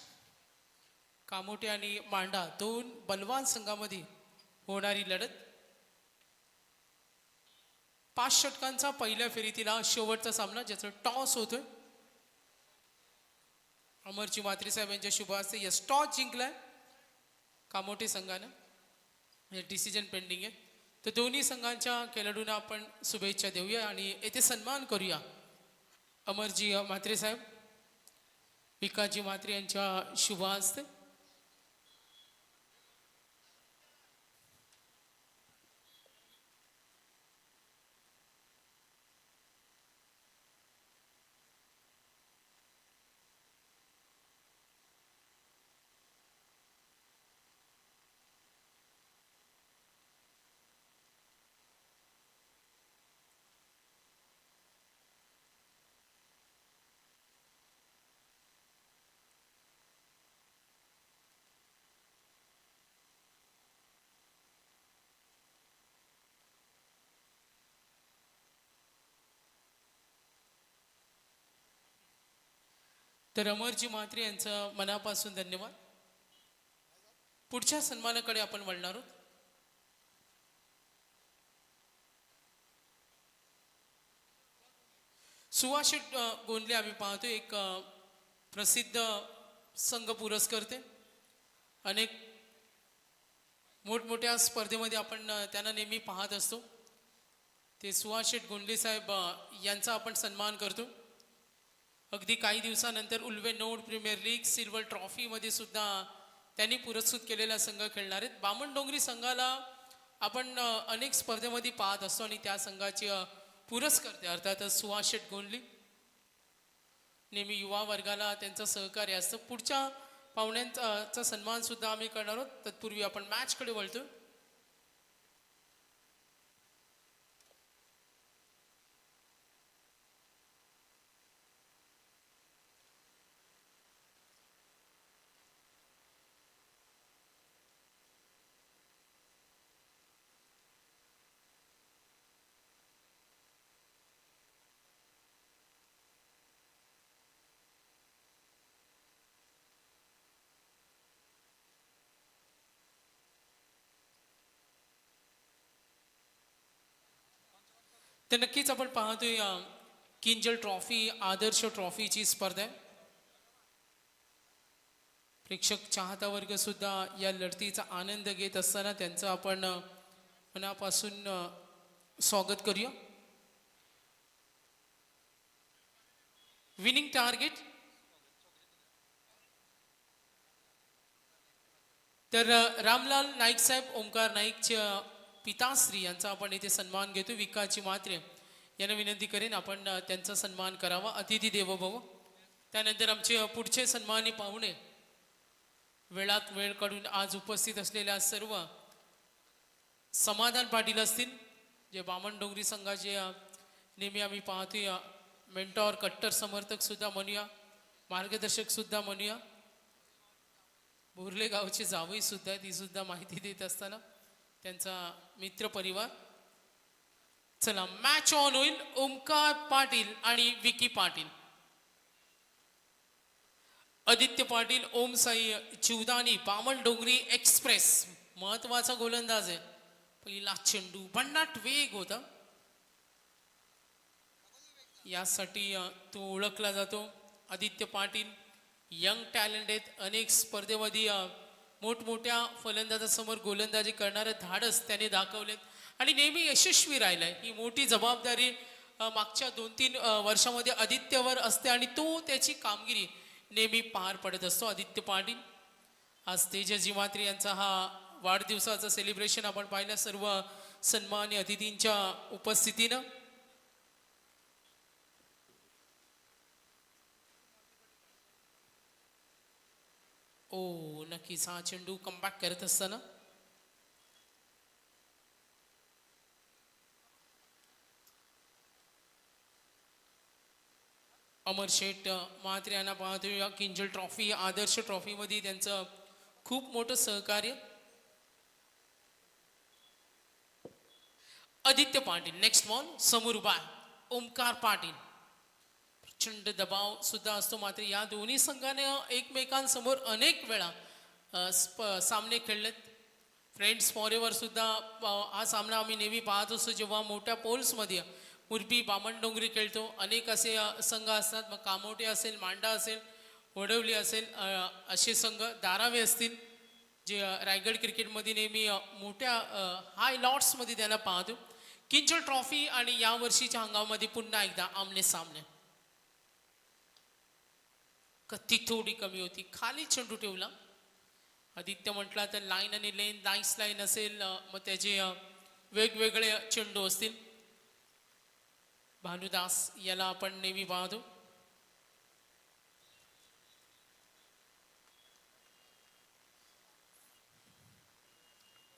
कामोटे आणि मांडा दोन बलवान संघामध्ये होणारी लढत. 5 षटकांचा पहिल्या फेरीतील शेवटचा सामना ज्याचा टॉस होतोय. अमरजी म्हात्रे साहेब यांच्या शुभ हस्ते यस टॉस जिंकलाय कामोटे संघानं. हे डिसिजन पेंडिंग आहे. तर दोन्ही संघांच्या खेळाडूंना आपण शुभेच्छा देऊया आणि येथे सन्मान करूया अमरजी म्हात्रे साहेब, विकासजी म्हात्रे यांच्या शुभ हस्ते. तर अमरजी म्हात्रे यांचं मनापासून धन्यवाद. पुढच्या सन्मानाकडे आपण वळणार आहोत. सुभाष गोंधले आम्ही पाहतो एक प्रसिद्ध संघ पुरस्कर्ते. अनेक मोठमोठ्या स्पर्धेमध्ये आपण त्यांना नेहमी पाहत असतो. ते सुभाष गोंधले साहेब यांचा आपण सन्मान करतो. अगदी काही दिवसानंतर Ulwe node premier league silver ट्रॉफीमध्ये सुद्धा त्यांनी पुरस्कृत केलेला संघ खेळणार आहेत. बामणडोंगरी संघाला आपण अनेक स्पर्धेमध्ये पाहत असतो आणि त्या संघाचे पुरस्कर्ते अर्थातच सुभाष गोंधले. नेहमी युवा वर्गाला त्यांचं सहकार्य असतं. पुढच्या पाहुण्यांचा सन्मान सुद्धा आम्ही करणार आहोत. तत्पूर्वी आपण मॅचकडे वळतो. तर नक्कीच आपण पाहतोय किंजल ट्रॉफी आदर्श ट्रॉफीची स्पर्धा आहे. प्रेक्षक चाहता वर्ग सुद्धा या लढतीचा आनंद घेत असताना त्यांचं आपण मनापासून स्वागत करूया. विनिंग टार्गेट तर रामलाल नाईक साहेब ओंकार नाईकच्या पिताश्री यांचा आपण इथे सन्मान घेतो. विकासजी म्हात्रे यांना विनंती करेन आपण त्यांचा सन्मान करावा. अतिथी देवो भव. त्यानंतर आमचे पुढचे सन्मानी पाहुणे वेळात वेळ काढून आज उपस्थित असलेल्या सर्व समाधान पाटील असतील, जे बामण डोंगरी संघाचे नेहमी आम्ही पाहतोय मेंटॉर कट्टर समर्थक सुद्धा म्हणूया, मार्गदर्शक सुद्धा म्हणूया, बोर्ले गावचे जावई सुद्धा, ती सुद्धा माहिती देत असताना त्यांचा मित्र परिवार. चला मॅच ऑन होईल. ओमकार पाटील आणि विकी पाटील. आदित्य पाटील, ओम साई चिवदानी, बामण डोंगरी एक्सप्रेस. महत्वाचा गोलंदाज आहे. पहिला चेंडू भन्नाट वेग होता, यासाठी तो ओळखला जातो. आदित्य पाटील यंग टॅलेंट आहेत, अनेक स्पर्धेमध्ये मोठमोठ्या फलंदाजासमोर गोलंदाजी करणारे धाडस त्याने दाखवलेत आणि नेहमी यशस्वी राहिलाय. ही मोठी जबाबदारी मागच्या 2-3 वर्षामध्ये आदित्यवर असते आणि तो त्याची कामगिरी नेहमी पार पडत असतो. आदित्य पाटील आज तेजस्वी मात्रे यांचा हा वाढदिवसाचं सेलिब्रेशन आपण पाहिलं सर्व सन्मान्य अतिथींच्या उपस्थितीनं. ओ नक्कीच हा चेंडू कमबॅक करत असताना अमर शेठ म्हात्रे यांना पाहतोय. किंजल ट्रॉफी, आदर्श ट्रॉफी मध्ये त्यांचं खूप मोठं सहकार्य. आदित्य पाटील नेक्स्ट बॉल समोर उभा आहे. ओमकार पाटील. प्रचंड दबाव सुद्धा असतो, मात्र या दोन्ही संघाने एकमेकांसमोर अनेक वेळा सामने खेळलेत. फ्रेंड्स फॉरेवर सुद्धा हा सामना आम्ही नेहमी पाहत असतो जेव्हा मोठ्या पोल्समध्ये मुरबी बामण डोंगरी खेळतो. अनेक असे संघ असतात, मग कामोटे असेल, मांडा असेल, वडवली असेल, असे संघ, धारावे असतील, जे रायगड क्रिकेटमध्ये नेहमी मोठ्या हाय लॉट्समध्ये त्याला पाहतो. किंजल ट्रॉफी आणि यावर्षीच्या हंगामामध्ये पुन्हा एकदा आमने सामने. गती थोडी कमी होती, खाली चेंडू ठेवला. आदित्य म्हटला तर लाईन आणि लेन, नाईस लाईन असेल, मग त्याचे वेगवेगळे चेंडू असतील. भानुदास याला आपण नेहमी पाहतो.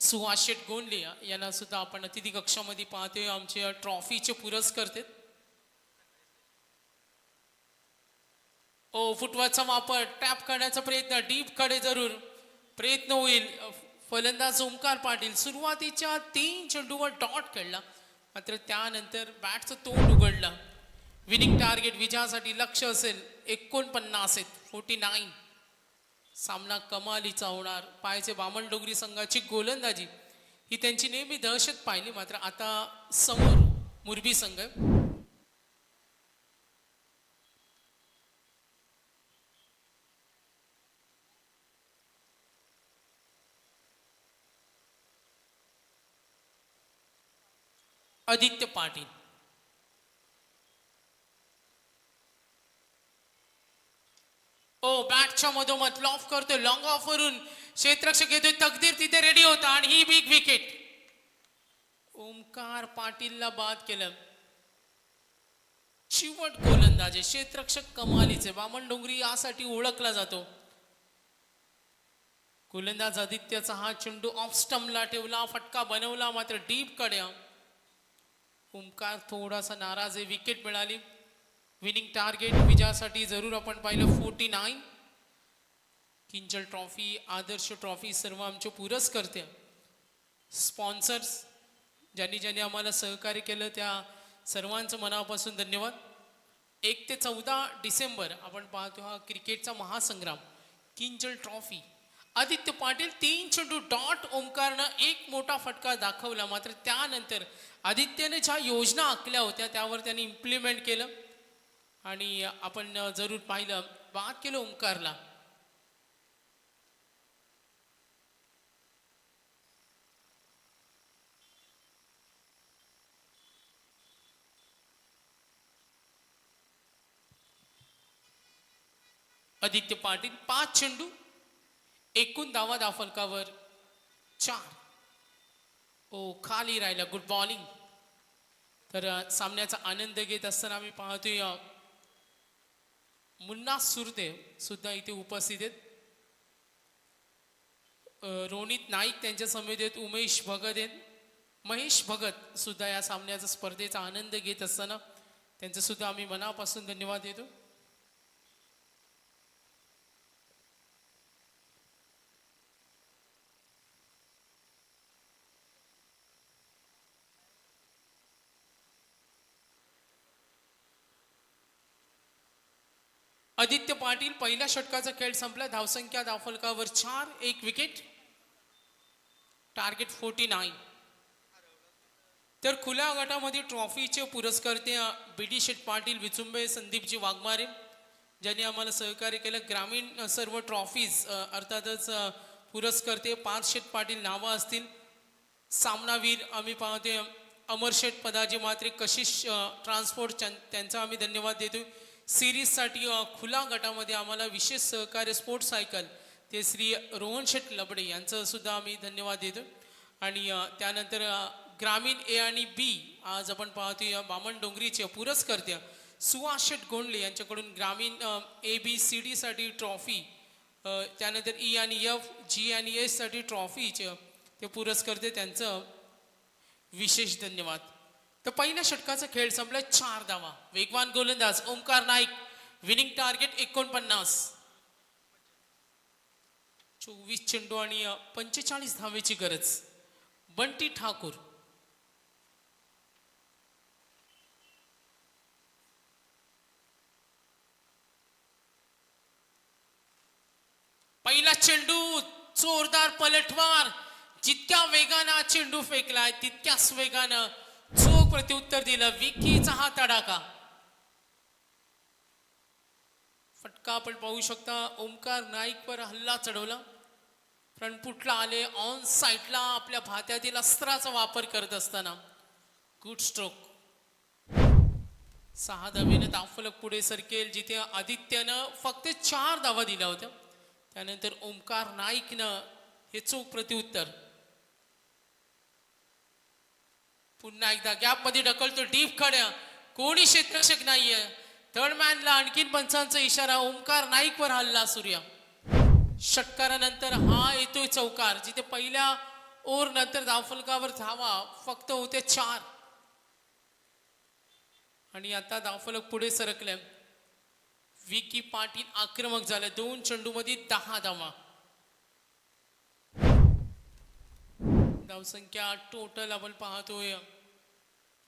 सुहास शेठ गोंडले यांना सुद्धा आपण अतिथी कक्षामध्ये पाहतोय, आमचे ट्रॉफीचे पुरस्कर्ते. ओ फुटवर्कचा वापर, टॅप करण्याचा प्रयत्न, डीप कडे जरूर प्रयत्न होईल. फलंदाज ओमकार पाटील सुरुवातीच्या 3 चेंडूवर डॉट खेळला, मात्र त्यानंतर बॅटचं तोंड उघडलं. विनिंग टार्गेट विजयासाठी लक्ष असेल 49 49. सामना कमालीचा होणार. पाहायचे बामण डोंगरी संघाची गोलंदाजी ही त्यांची नेहमी दहशत पाहिली, मात्र आता समोर मुरबी संघ. आदित्य पाटील. ओ बॅटच्या मधोमध लॉफ करतोय, लॉंग ऑफ वरून क्षेत्ररक्षक घेतोय, तकदीर तिथे रेडी होता आणि ही बिग विकेट. ओमकार पाटीलला बाद केलं. चिवट गोलंदाज, क्षेत्ररक्षक कमालीचे. बामण डोंगरी यासाठी ओळखला जातो. गोलंदाज आदित्यचा हा चेंडू ऑफ स्टंपला ठेवला, फटका बनवला, मात्र डीप कडे. ओमकार थोडासा नाराज आहे. विकेट मिळाली. विनिंग टार्गेट विजयासाठी जरूर आपण पाहिलं 49. किंजल ट्रॉफी, आदर्श ट्रॉफी सर्व आमचे पुरस्कर्ते, स्पॉन्सर्स, ज्यांनी आम्हाला सहकार्य केलं त्या सर्वांचं मनापासून धन्यवाद. 1 ते 14 डिसेंबर आपण पाहतो हा क्रिकेटचा महासंग्राम. किंजल ट्रॉफी, आदित्य पाटील 3 चेंडू डॉट. ओमकारनं एक मोठा फटका दाखवला, मात्र त्यानंतर आदित्यने ज्या योजना आखल्या होत्या त्यावर त्यांनी इम्प्लिमेंट केलं आणि आपण जरूर पाहिलं, बाद केलं ओमकारला. आदित्य पाटील 5 चेंडू, एकूण धावा फलकावर 4. ओ खाली राहिला. Good bowling. तर सामन्याचा आनंद घेत असताना आम्ही पाहतोय मुन्ना सुरदेव सुद्धा इथे उपस्थित आहेत. रोनित नाईक त्यांच्या समेत उमेश भगत आहेत. महेश भगत सुद्धा या सामन्याचा स्पर्धेचा आनंद घेत असताना त्यांचं सुद्धा आम्ही मनापासून धन्यवाद देतो. आदित्य पाटील पहिल्या षटकाचा खेळ संपला. धावसंख्या धावफलकावर 4, 1 विकेट, टार्गेट 49. तर खुल्या गटामध्ये ट्रॉफीचे पुरस्कर्ते BD शेठ पाटील, विचुंबे, संदीपजी वाघमारे ज्यांनी आम्हाला सहकार्य केलं. ग्रामीण सर्व ट्रॉफीज अर्थातच पुरस्कर्ते 5 शेठ पाटील नावं असतील. सामनावीर आम्ही पाहतोय अमर शेठ पदाजी मात्रे, कशिश ट्रान्सपोर्ट त्यांचा आम्ही धन्यवाद देतोय. सिरीजसाठी खुला गटामध्ये आम्हाला विशेष सहकार्य स्पोर्ट्स सायकल ते श्री रोहन शेठ लबडे यांचं सुद्धा आम्ही धन्यवाद देतो. आणि त्यानंतर ग्रामीण A आणि B आज आपण पाहतोय बामण डोंगरीचे पुरस्कर्ते सुहास शेठ गोंडले यांच्याकडून ग्रामीण ABCD साठी ट्रॉफी, त्यानंतर E आणि F, G आणि H साठी ट्रॉफीचे ते पुरस्कर्ते त्यांचं विशेष धन्यवाद. तर पहिल्या षटकाचा खेळ संपला. 4 धावा. वेगवान गोलंदाज ओमकार नाईक, विनिंग टार्गेट 49. 24 चेंडू आणि 45 धावेची गरज. बंटी ठाकूर, पहिला चेंडू जोरदार पलटवार. जितक्या वेगानं चेंडू फेकलाय तितक्याच वेगानं चोख प्रत्युत्तर दिलं. विकीचा हा तडाखा. फटका आपण पाहू शकता. ओमकार नाईकवर हल्ला चढवला. फ्रंटफुटला आले. ऑन साईडला आपल्या भात्यातील अस्त्राचा वापर करत असताना गुड स्ट्रोक. 6 धावेनं धावफलक पुढे सरकेल. जिथे आदित्यनं फक्त 4 धावा दिल्या होत्या, त्यानंतर ओमकार नाईकनं हे चोख प्रत्युत्तर. पुन्हा एकदा गॅप मध्ये ढकलतो. डीप खड्या, कोणी क्षेत्ररक्षक नाहीये. थर्ड मॅनला आणखीन पंचांचा इशारा. ओमकार नाईकवर हल्ला. सूर्या षटकारानंतर हा येतोय चौकार. जिथे पहिल्या ओव्हर नंतर धावफलकावर धावा फक्त होते 4 आणि आता धावफलक पुढे सरकले. विकी पाटील आक्रमक झाले. 2 चेंडूमध्ये 10 धावा. धावसंख्या टोटल आपण पाहतोय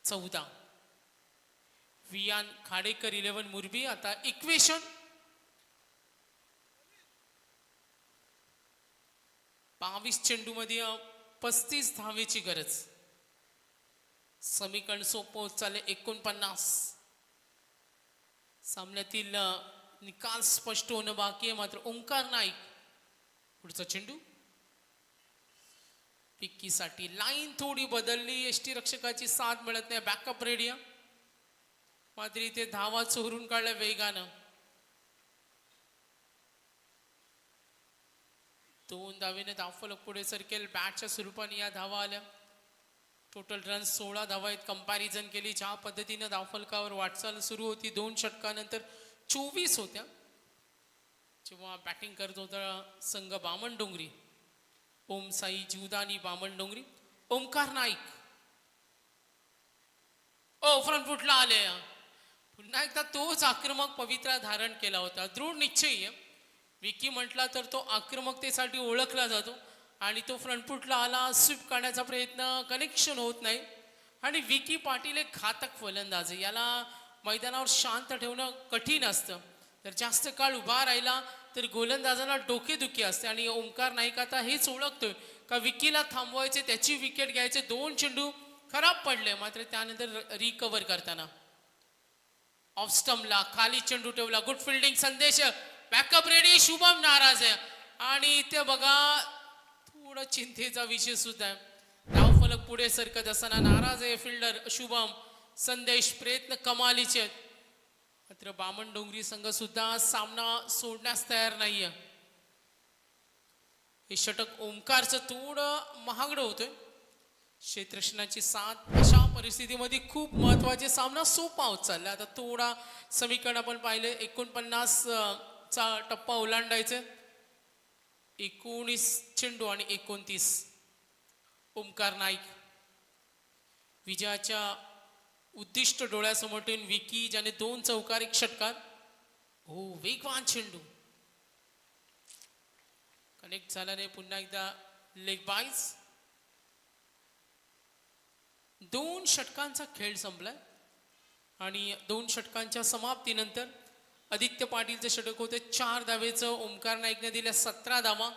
14. वियान खाडेकर 11, मुरबी. आता इक्वेशन 22 चेंडूमध्ये 35 धावेची गरज. समीकरण सोपं होत चालले. 49. सामन्यातील निकाल स्पष्ट होणं बाकी आहे. मात्र ओंकार नाईक पुढचा चेंडू. पिक्कीसाठी लाईन थोडी बदलली. एसटी रक्षकाची साथ मिळत नाही. Backup ready. मात्र इथे धावा चोरून काढल्या वेगानं. 2 धावेने धावफलक पुढे सरकेल. बॅटच्या स्वरूपाने या धावा आल्या. टोटल रन 16 धावा आहेत. कंपॅरिझन केली ज्या पद्धतीनं धावफलकावर वाटचाल सुरू होती 2 षटकानंतर 24 होत्या जेव्हा बॅटिंग करत होता संघ बामण डोंगरी. ओम साई जीवदानी बामण डोंगरी. ओमकार नाईक फ्रंट फुटला आले. पुन्हा एकदा तोच आक्रमक पवित्रा धारण केला होता. दृढ निश्चयी. विकी म्हटला तर तो आक्रमकतेसाठी ओळखला जातो आणि तो फ्रंटफुटला आला. स्वीप करण्याचा प्रयत्न, कनेक्शन होत नाही. आणि विकी पाटील एक घातक फलंदाज आहे. याला मैदानावर शांत ठेवणं कठीण असतं. तर जास्त काळ उभा राहिला तर गोलंदाजाला डोकेदुखी असते. आणि ओमकार नाईक आता हेच ओळखतोय का विकीला थांबवायचे, त्याची विकेट घ्यायचे. 2 चेंडू खराब पडले. मात्र त्यानंतर रिकव्हर करताना ऑफ स्टंपला खाली चेंडू ठेवला. Good fielding. संदेश बॅकअप रेडी. शुभम नाराज आहे. आणि इथे बघा थोडा चिंतेचा विषय सुद्धा आहे. धावफलक पुढे सरकत असताना नाराज आहे फिल्डर शुभम. संदेश प्रयत्न कमालीचे आहेत. मात्र बामण डोंगरी संघ सुद्धा सामना सोडण्यास तयार नाहीये. हे षटक ओमकारचं थोडं महागडं होतंय. क्षेत्ररक्षणाची साथ अशा परिस्थितीमध्ये खूप महत्वाचे. सामना सोपा होत चालला. आता थोडा समीकरण आपण पाहिले. 49 चा टप्पा ओलांडायचे. 19 चेंडू आणि 29 ओमकार नाईक. विजयाच्या उद्दिष्ट डोळ्यासमोर ठेवून विकी ज्याने 2 चौकार 1 षटकार. हो वेगवान चेंडू कनेक्ट झाला नाही. पुन्हा एकदा लेग बाईज. 2 षटकांचा खेळ संपलाय आणि 2 षटकांच्या समाप्तीनंतर आदित्य पाटीलचं षटक होते 4 धावेचं. ओमकार नाईकने दिल्या 17 धावा.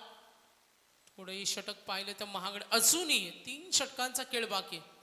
थोडंही षटक पाहिलं तर महागड अजूनही 3 षटकांचा खेळ बाकी आहे.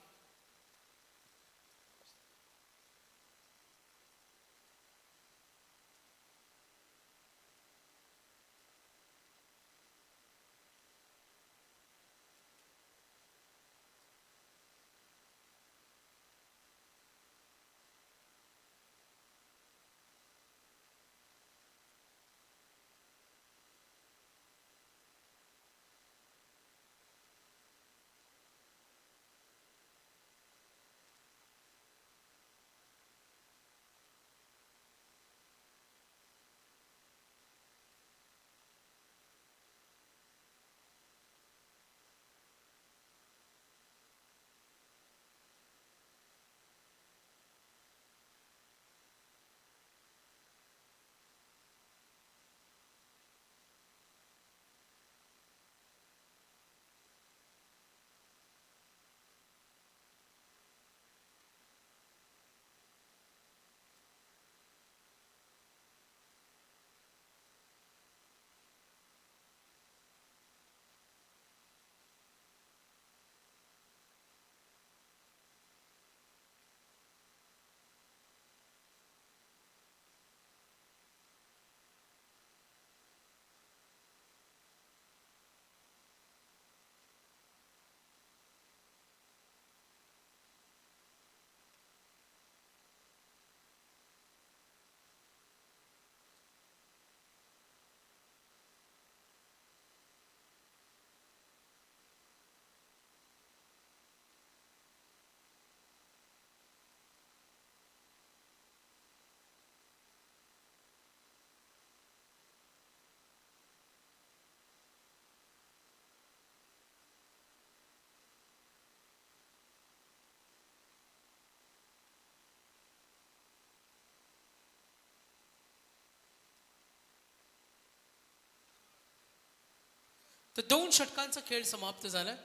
तर 2 षटकांचा खेळ समाप्त झाला.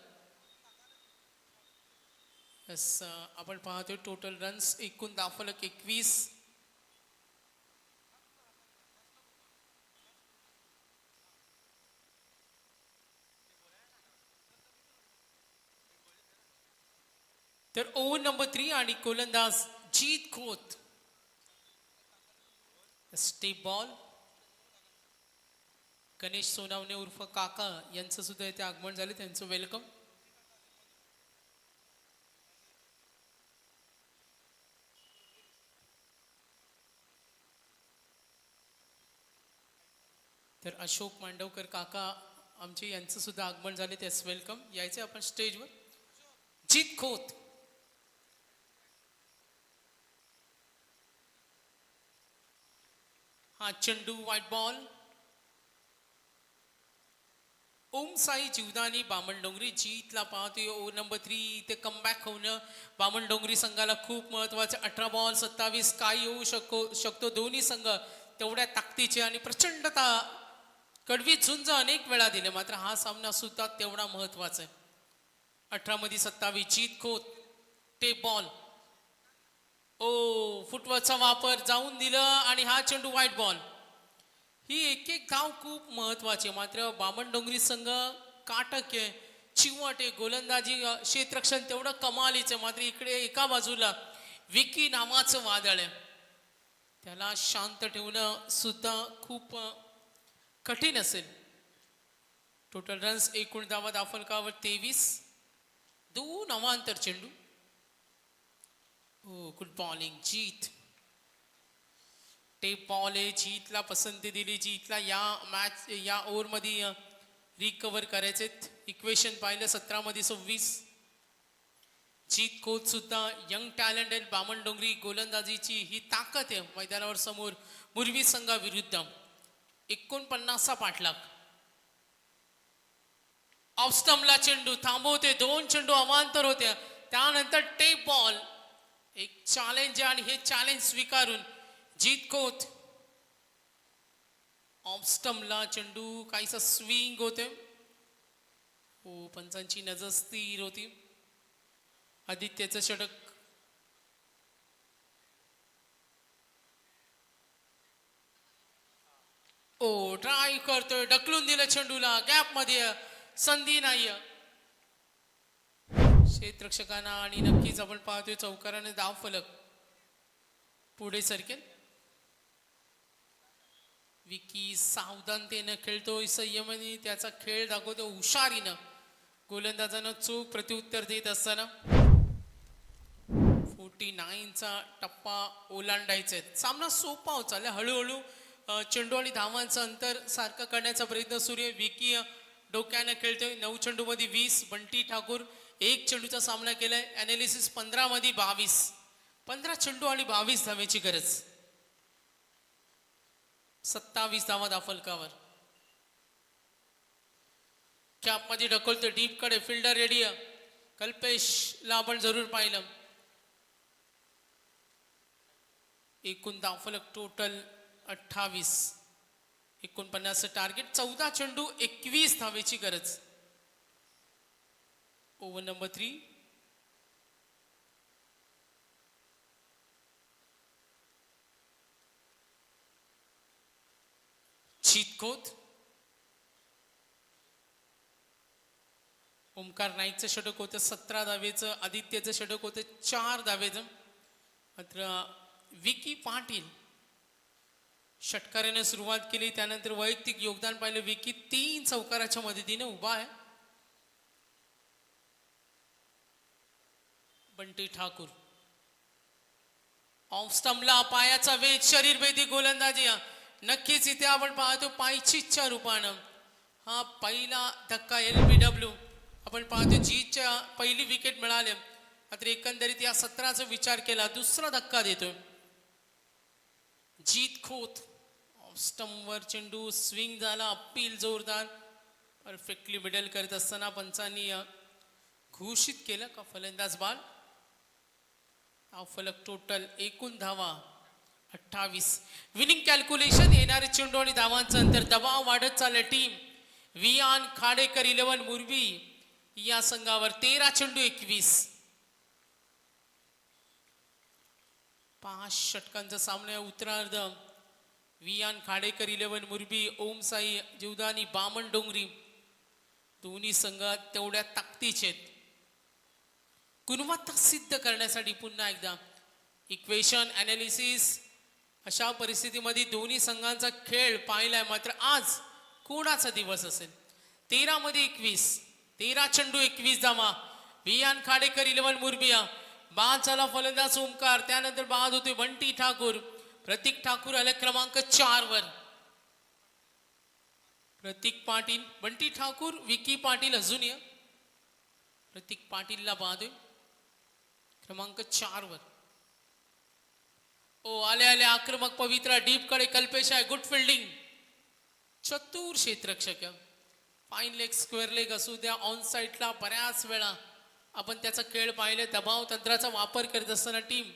यस आपण पाहतोय टोटल रन्स एकूण दाफलक 21. तर ओव्हर नंबर 3 आणि गोलंदाज जीत खोत. Step ball. गणेश सोनावणे उर्फ काका यांचं सुद्धा इथे आगमन झाले. त्यांचं वेलकम. तर अशोक मांडवकर काका आमचे यांचं सुद्धा आगमन झाले. त्यास वेलकम. यायचे आपण स्टेजवर. जीत खोत. हा चेंडू व्हाईट बॉल. ओम साई जीवदानी बामणडोंगरी जीतला पाहतोय. ओव्हर नंबर 3 इथे कमबॅक होणं बामणडोंगरी संघाला खूप महत्वाचं. 18 बॉल 27 काय येऊ शकतो. दोन्ही संघ तेवढ्या ताकदीचे आणि प्रचंड कडवी झुंज अनेक वेळा दिले. मात्र हा सामना सुद्धा तेवढा महत्वाचा आहे. 18 मध्ये 27 जीत खोत. Tape ball. ओ फुटवर्कचा वापर जाऊन दिलं आणि हा चेंडू व्हाईट बॉल. ही एक एक धाव खूप महत्वाची. मात्र बामणडोंगरी संघ काटक आहे, चिवट आहे. गोलंदाजी क्षेत्ररक्षण तेवढं कमालीचं. मात्र इकडे एका बाजूला विकी नावाचं वादळ आहे. त्याला शांत ठेवणं सुद्धा खूप कठीण असेल. टोटल रन्स एकूण धावा दाफलकावर 23. 2 अवांतर चेंडू. हो गुड बॉलिंग जीत. टेप बॉल आहे. जीतला पसंती दिली. जीतला या ओव्हरमध्ये रिकवर करायचे. इक्वेशन पाहिलं 17 मध्ये 26. जीत खोत सुद्धा यंग टॅलेंट आहे. बामणडोंगरी गोलंदाजीची ही ताकद आहे मैदानावर समोर. मुरवी संघाविरुद्ध 49 पाठलाग. ऑफस्टमला चेंडू थांबवते, 2 चेंडू अवांतर होत्या, त्यानंतर टेप बॉल. एक चॅलेंज आणि हे चॅलेंज स्वीकारून जीत खोत. ऑफस्टमला चेंडू काहीसा स्विंग होते. हो, पंचांची नजर स्थिर होती. आदित्यचं षटक. ओ, ट्राय करतोय, ढकलून दिलं चेंडूला, गॅप मध्ये, संधी नाही. क्षेत्ररक्षकांना आणि नक्कीच आपण पाहतोय चौकाराने धाव फलक पुढे सरकेल. विकी सावधानतेनं खेळतोय, संयमाने त्याचा खेळ दाखवतो, हुशारीनं गोलंदाजानं चूक प्रत्युत्तर देत असताना 49चा टप्पा ओलांडायचा. सामना सोपा होत चालला. हळूहळू चेंडू आणि धावांचं अंतर सारखं करण्याचा प्रयत्न सुरू आहे. विकी डोक्यानं खेळतोय. 9 चेंडूमध्ये 20. बंटी ठाकूर 1 चेंडूचा सामना केलाय. अनालिसिस 15 मध्ये 22. 15 चेंडू आणि 22 धावेची गरज. 27 धावा दाफलकावर. कॅप मध्ये ढकलतोय डीप कडे. Fielder ready. कल्पेशला आपण जरूर पाहिलं. एकूण धावफलक टोटल 28. 49 टार्गेट. 14 चेंडू 21 धावेची गरज. Over number 3. जीत खोत. ओमकार नाईकचं षटक होतं 17 धावेचं. आदित्यचं षटक होतं 4 धावेचं. मात्र विकी पाटील षटकाराने सुरुवात केली, त्यानंतर वैयक्तिक योगदान पाहिलं. विकी 3 चौकाराच्या मदतीने उभा आहे. बंटी ठाकूर ऑफ स्टंपला पायाचा वेध, शरीरभेदी गोलंदाजी. नक्कीच इथे आपण पाहतो पायचीच्या रूपानं हा पहिला धक्का. LBW आपण पाहतो जीतच्या पहिली विकेट मिळाली. मात्र एकंदरीत या 17चा विचार केला दुसरा धक्का देतोय. जीत खोत ऑफ स्टंपवर चेंडू स्विंग झाला. अपील जोरदार, परफेक्टली मिडल करत असताना पंचांनी घोषित केलं का फलंदाज बाद. फलक टोटल एकूण धावा 28. Winning calculation. येणारे चेंडू आणि धावांचं अंतर. दबाव वाढत चाललं. टीम वियान खाडेकर 11 मुरबी या संघावर 13 चेंडू 21. 5 षटकांचा सामना. उत्तरार्ध वियान खाडेकर 11 मुरबी, ओमसाई जीवदानी बामण डोंगरी दोन्ही संघ तेवढ्या ताकदीचे आहेत. गुणवत्ता सिद्ध करण्यासाठी पुन्हा एकदा इक्वेशन अनालिसिस. अशा परिस्थितीमध्ये दोन्ही संघांचा खेळ पाहिलाय. मात्र आज कोणाचा दिवस असेल. 13 मध्ये 21. 13 चेंडू 21 धावा. वियान खाडेकर 11 मुरबिया. बाद झाला फलंदाज ओमकार. त्यानंतर बाद होते बंटी ठाकूर. प्रतीक ठाकूर आले क्रमांक 4 वर. प्रतीक पाटील, बंटी ठाकूर, विकी पाटील अजून या. प्रतीक पाटीलला बाद होईल क्रमांक 4 वर. ओ आले आले आक्रमक पवित्रा डीप कडे कल्पेश आहे. Good fielding. चतुर क्षेत्ररक्षक. फाईन लेग, स्क्वेअर लेग असू द्या, ऑन साईडला बऱ्याच वेळा आपण त्याचा खेळ पाहिले. दबाव तंत्राचा वापर करत असताना टीम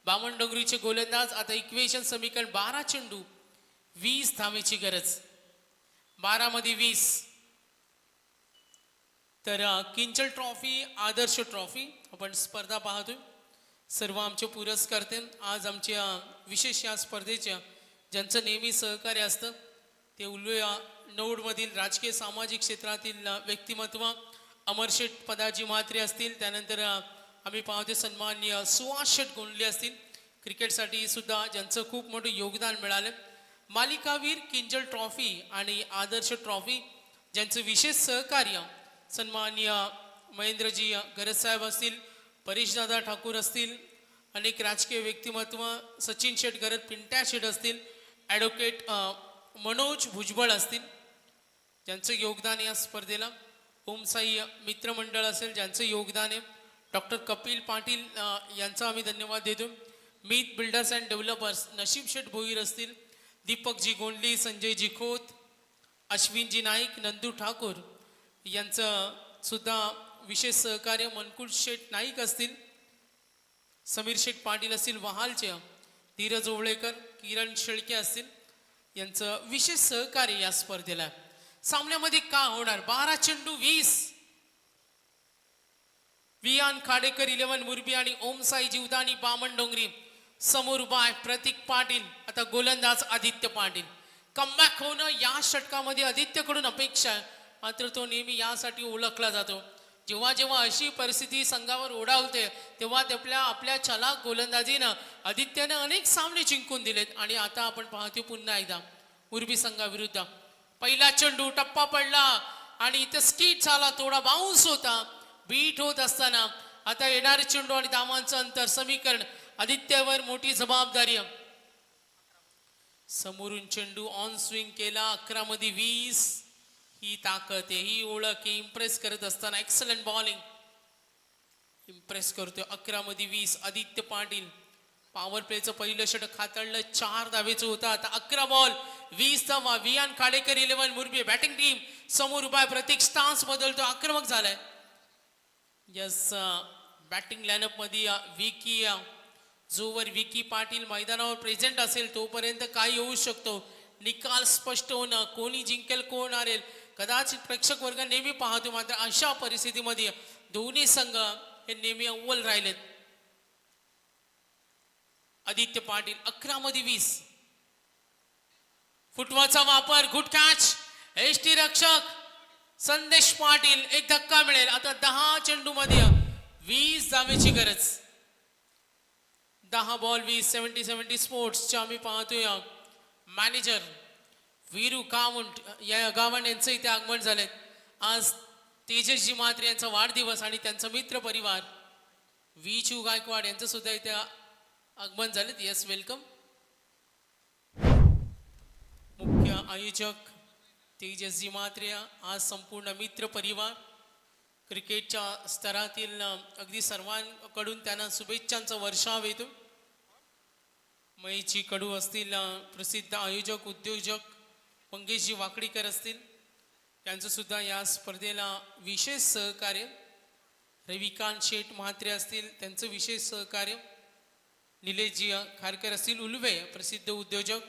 बामण डोंगरीचे गोलंदाज. आता इक्वेशन समीकरण 12 चेंडू 20 धावेची गरज. 12 मध्ये 20. तर किंचल ट्रॉफी, आदर्श ट्रॉफी आपण स्पर्धा पाहतोय. सर्व आमचे पुरस्कर्ते आज आमच्या विशेष या स्पर्धेच्या ज्यांचं नेहमी सहकार्य असतं ते उल्वे नौडमधील राजकीय सामाजिक क्षेत्रातील व्यक्तिमत्व अमरशेठ पदाजी म्हात्रे असतील. त्यानंतर आम्ही पाहतो सन्माननीय सुहास शेठ गोंडले असतील. क्रिकेटसाठी सुद्धा ज्यांचं खूप मोठं योगदान मिळालं. मालिकावीर, किंजल ट्रॉफी आणि आदर्श ट्रॉफी ज्यांचं विशेष सहकार्य सन्माननीय महेंद्रजी गरजसाहेब असतील, परेशदादा ठाकूर असतील, अनेक राजकीय व्यक्तिमत्व सचिन शेठ गरज, पिंट्या शेठ असतील, ॲडव्होकेट मनोज भुजबळ असतील ज्यांचं योगदान या स्पर्धेला. ओमसाई मित्रमंडळ असेल ज्यांचं योगदान आहे. डॉक्टर कपिल पाटील यांचा आम्ही धन्यवाद देतो. मीत बिल्डर्स अँड डेव्हलपर्स नशीब शेठ भोईर असतील, दीपकजी गोंडली, संजयजी खोत, अश्विनजी नाईक, नंदू ठाकूर यांचं सुद्धा विशेष सहकार्य मनकुल शेठ नाईक असतील, समीर शेठ पाटील असतील वहालचे, धीरज ओवळेकर, किरण शेळके असतील, यांचं विशेष सहकार्य या स्पर्धेला आहे. सामन्यामध्ये का होणार? 12 चेंडू 20. वियान खाडेकर 11 मुरबी आणि ओम साई जीवदानी बामण डोंगरी समोर उभा आहे प्रतीक पाटील. आता गोलंदाज आदित्य पाटील. कमबॅक होणं या षटकामध्ये आदित्यकडून अपेक्षा आहे, मात्र तो नेहमी यासाठी ओळखला जातो. जेव्हा जेव्हा अशी परिस्थिती संघावर ओढावते तेव्हा आपल्या चलाक गोलंदाजीनं आदित्यनं अनेक सामने जिंकून दिलेत. आणि आता आपण पाहतो पुन्हा एकदा मुरबी संघाविरुद्ध पहिला चेंडू टप्पा पडला आणि इथं स्किट झाला, थोडा बाउन्स होता. बीट होत असताना आता येणारे चेंडू आणि धावांचं अंतर समीकरण आदित्यवर मोठी जबाबदारी. समोरून चेंडू ऑन स्विंग केला. 11 मध्ये 20. ही ताकद आहे, ही ओळख आहे. इम्प्रेस करत असताना एक्सलंट बॉलिंग इम्प्रेस करतोय. 11 मध्ये 20 आदित्य पाटील. पॉवर प्लेचं पहिलं षटक हाताळलं, 4 धावेचं होतं. आता 11 बॉल 20 धावा. वियान खाडेकर 11 मुरबी बॅटिंग टीम समोर उभा आहे. प्रत्येक स्टान्स बदलतो, आक्रमक झालाय. यस, बॅटिंग लाईनअप मध्ये विकी, जोवर विकी पाटील मैदानावर प्रेझेंट असेल तोपर्यंत काय होऊ शकतो, निकाल स्पष्ट होणं, कोणी जिंकेल कोण हारेल कदाचित प्रेक्षक वर्ग नेहमी पाहतो. मात्र अशा परिस्थितीमध्ये दोन्ही संघ हे नेहमी अव्वल राहिलेत. आदित्य पाटील 11 मध्ये 20. फुटबॉलचा वापर, गुड कॅच. एसटी रक्षक संदेश पाटील. एक धक्का मिळेल. आता 10 चेंडू मध्ये 20 धावेची गरज. 10 बॉल 20. 70-70 स्पोर्ट्सच्या आम्ही पाहतोय मॅनेजर वीरू कामुंट या गावान यांचं इथे आगमन झालंय. आज तेजसजी म्हात्रे यांचा वाढदिवस आणि त्यांचा मित्र परिवार विचू गायकवाड यांचं सुद्धा इथे आगमन झालेत. Yes, welcome. मुख्य आयोजक तेजसजी म्हात्रे, आज संपूर्ण मित्र परिवार क्रिकेटच्या स्तरातील अगदी सर्वांकडून त्यांना शुभेच्छांचा वर्षाव येतो. महेशजी कडू असतील, प्रसिद्ध आयोजक उद्योजक मंगेशजी वाकडीकर असतील, यांचं सुद्धा या स्पर्धेला विशेष सहकार्य. रविकांत शेठ म्हात्रे असतील, त्यांचं विशेष सहकार्य. निलेशजी खारकर असतील, उल्वे प्रसिद्ध उद्योजक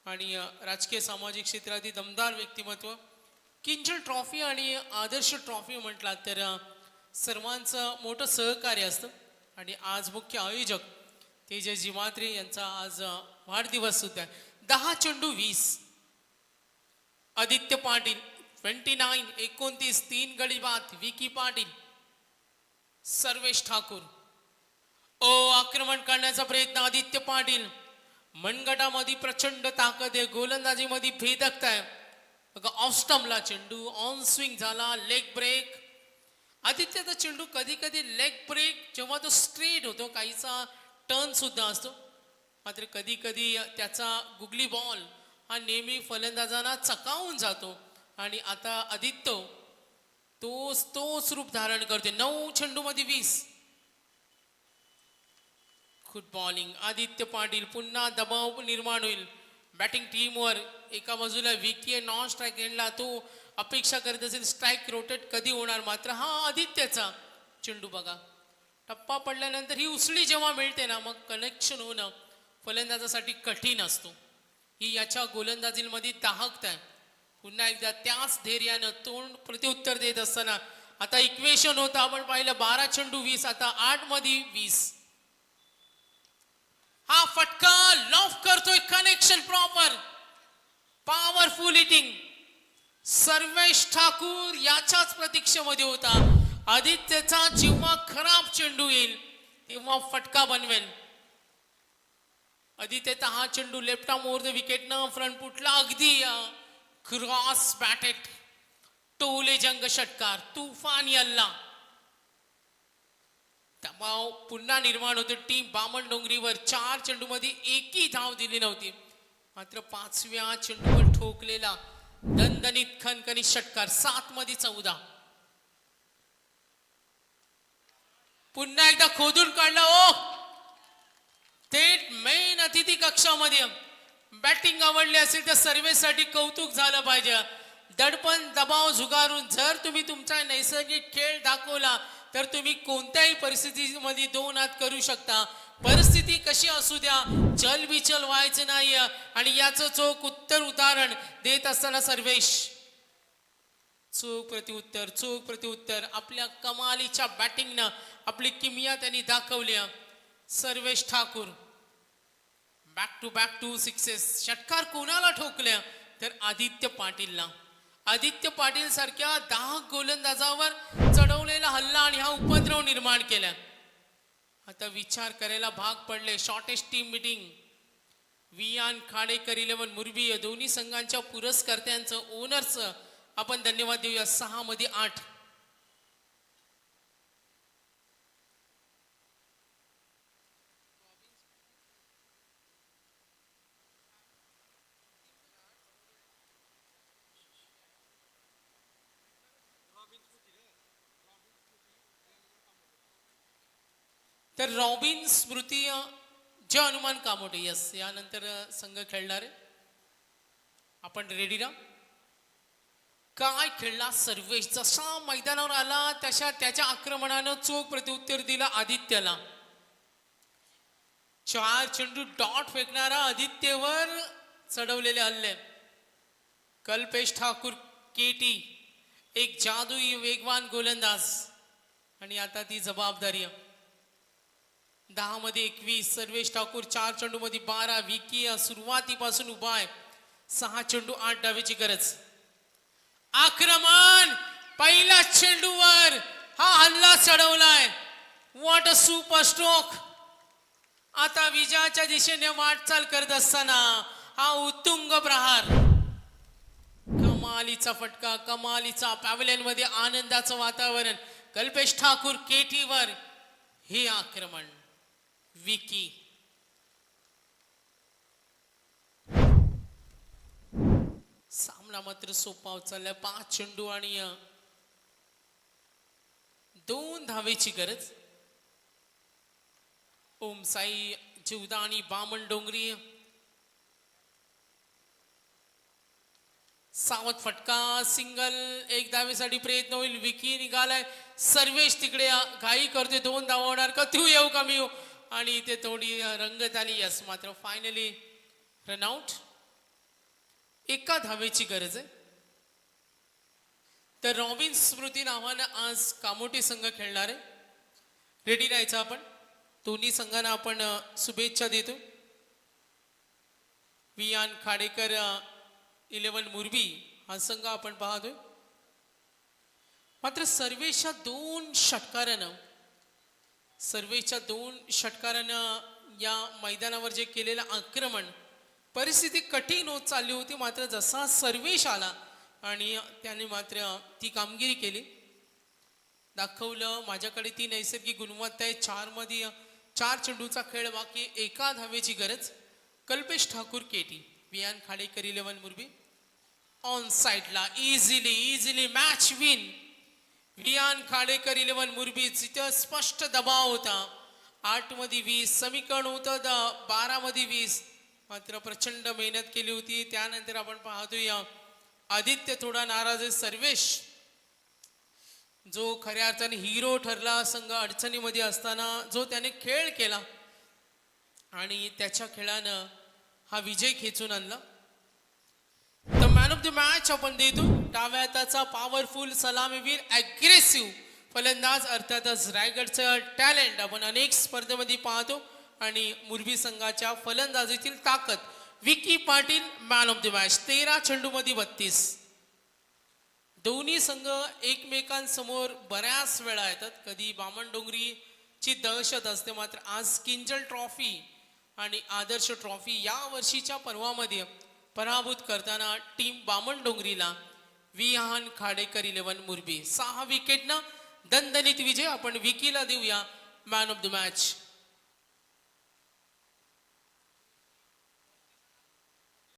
आणि राजकीय सामाजिक क्षेत्रातील दमदार व्यक्तिमत्व. किंजल ट्रॉफी आणि आदर्श ट्रॉफी म्हटला तर सर्वांचं मोठं सहकार्य असतं. आणि आज मुख्य आयोजक तेजसजी म्हात्रे यांचा आज वाढदिवस सुद्धा आहे. 10 चेंडू 20. आदित्य पाटील 29 3 गडी बाद. विकी पाटील, सर्वेश ठाकूर. आक्रमण करण्याचा प्रयत्न आदित्य पाटील. मनगटामध्ये प्रचंड ताकद आहे, गोलंदाजीमध्ये भेदकता आहे. बघा ऑफ स्टंपला चेंडू ऑन स्विंग झाला, लेग ब्रेक. आदित्यचा चेंडू कधी कधी लेग ब्रेक जेव्हा तो स्ट्रेट होतो, काहीचा टर्न सुद्धा असतो, मात्र कधी कधी त्याचा गुगली बॉल हा नेहमी फलंदाजांना चकावून जातो. आणि आता आदित्य तोच रूप धारण करते. 9 चेंडू मध्ये 20. Good bowling. आदित्य पाटील. पुन्हा दबाव निर्माण होईल बॅटिंग टीमवर. एका बाजूला विकी नॉन स्ट्राईक एंडला, तो अपेक्षा करत असेल स्ट्राईक रोटेट कधी होणार. मात्र हा आदित्यचा चेंडू बघा, टप्पा पडल्यानंतर ही उसळी जेव्हा मिळते ना, मग कनेक्शन होणं फलंदाजासाठी कठीण असतो. ही याच्या गोलंदाजीमध्ये दाहकता आहे. पुन्हा एकदा त्याच धैर्यानं तोंड प्रत्युत्तर देत असताना आता इक्वेशन होतं, आपण पाहिलं 12 चेंडू 20. आता 8 मध्ये 20. हा फटका लॉफ करतोय, connection proper, powerful hitting. Sarvesh Thakur याच्याच प्रतीक्षेमध्ये होता. आदित्यचा जेव्हा खराब चेंडू येईल तेव्हा फटका बनवेल. आदित्यचा हा चेंडू left arm over the wicket न फ्रंट फुटला, अगदी क्रॉस बॅटेड टोले जंग षटकार, तुफान यल्ला. दबाव पुन्हा निर्माण होतो टीम बामण डोंगरीवर. 4 चेंडू मध्ये एकही धाव दिली नव्हती, मात्र 5व्या चेंडूवर ठोकलेला दणदणीत खणखणीत षटकार. 7 मध्ये 14. पुन्हा एकदा खोदून काढला. थेट मेन अतिथी कक्षामध्ये. बॅटिंग आवडली असेल तर सर्वेसाठी कौतुक झालं पाहिजे. दडपण दबाव झुगारून जर तुम्ही तुमचा नैसर्गिक खेळ दाखवला तर तुम्ही कोणत्याही परिस्थितीमध्ये 2 हात करू शकता. परिस्थिती कशी असू द्या, चलबिचल व्हायचं नाही. आणि याचं चोख उत्तर उदाहरण देत असताना सर्वेश चोख प्रत्युत्तर आपल्या कमालीच्या बॅटिंगनं आपली किमया त्यांनी दाखवली. Sarvesh Thakur back two sixes. षटकार कोणाला ठोकल्या तर आदित्य पाटीलला. आदित्य पाटील सारख्या 10 गोलंदाजावर चढवलेला हल्ला आणि हा उपद्रव निर्माण केला. आता विचार करायला भाग पडले. Shortest team meeting Viaan Khadekar 11 मुरबी या दोन्ही संघांच्या पुरस्कर्त्यांचं ओनर्सचं आपण धन्यवाद देऊया. 6 मध्ये 8. तर रॉबिन स्मृती जे हनुमान कामोटे यस यानंतर संघ खेळणार आहे. आपण रेडी ना. काय खेळला सर्वेश. जसा मैदानावर आला तशा त्याच्या आक्रमणानं चोख प्रत्युत्तर दिला आदित्यला. 4 चेंडू डॉट फेकणारा आदित्यवर चढवलेले हल्ले. कल्पेश ठाकूर केटी एक जादुई वेगवान गोलंदाज आणि आता ती जबाबदारी. 10 मध्ये 21. सर्वेश ठाकूर 4 चेंडू मध्ये 12. विकी सुरुवातीपासून उभा आहे. 6 चेंडू 8 डावीची गरज. आक्रमण पहिल्या चेंडूवर हा हल्ला चढवलाय. What a super stroke. आता विजयाच्या दिशेने वाटचाल करत असताना हा उत्तुंग प्रहार. कमालीचा फटका, कमालीचा पॅव्हलियन मध्ये आनंदाचं वातावरण. कल्पेश ठाकूर केटीवर हे आक्रमण. विकी सामना मात्र सोपा चाललाय. 5 चेंडू आणि 2 धावेची गरज. ओम साई जिवदा आणि बामण डोंगरी. सावध फटका सिंगल. 1 धावेसाठी प्रयत्न होईल. विकी निघालाय. सर्वेश तिकडे घाई करते. 2 धावा होणार का तू येऊ का मी येऊ आणि इथे थोडी रंगत आली. यस मात्र फायनली रनआउट. 1 धावेची गरज आहे. तर रॉबिन स्मृती नावानं आज कामोटी संघ खेळणार आहे. रेडी राहायचं आपण. दोन्ही संघांना आपण शुभेच्छा देतो. वियान खाडेकर 11 मुरबी हा संघ आपण पाहतोय. मात्र सर्वेच्या 2 षटकारानं या मैदानावर जे केलेलं आक्रमण परिस्थिती कठीण होत चालली होती. मात्र जसा सर्वेश आला आणि त्याने मात्र ती कामगिरी केली. दाखवलं माझ्याकडे ती नैसर्गिक गुणवत्ता आहे. 4 मध्ये 4 चेंडूचा खेळ बाकी. 1 धावेची गरज. कल्पेश ठाकूर केटी वियान खाडेकर 11 मुरबी ऑन साइडला. Easily match win. Viaan Khadekar 11 Murbi. तिथं स्पष्ट दबाव होता. 8 मध्ये 20 समीकरण होतं. 12 मध्ये 20. मात्र प्रचंड मेहनत केली होती. त्यानंतर आपण पाहतोय आदित्य थोडा नाराज आहे. सर्वेश जो खऱ्या अर्थाने हिरो ठरला. संघ अडचणीमध्ये असताना जो त्याने खेळ केला आणि त्याच्या खेळानं हा विजय खेचून आणला. The man of the match आपण देतो डाव्या हाताचा पॉवरफुल सलामीवीर अग्रेसिव्ह फलंदाज अर्थातच रायगडचं टॅलेंट आपण अनेक स्पर्धेमध्ये पाहतो आणि मुरबी संघाच्या फलंदाजीतील ताकद. Vicky Patil man of the match. 13 चेंडू मध्ये 32. दोन्ही संघ एकमेकांसमोर बऱ्याच वेळा येतात. कधी बामण डोंगरीची दहशत असते. मात्र आज किंजल ट्रॉफी आणि आदर्श ट्रॉफी या वर्षीच्या पर्वामध्ये पराभूत करताना टीम बामण डोंगरीला विहान खाडेकर 11 मुरबी 6 विकेटनं दणदणीत विजय. आपण विकीला देऊया मॅन ऑफ द मॅच.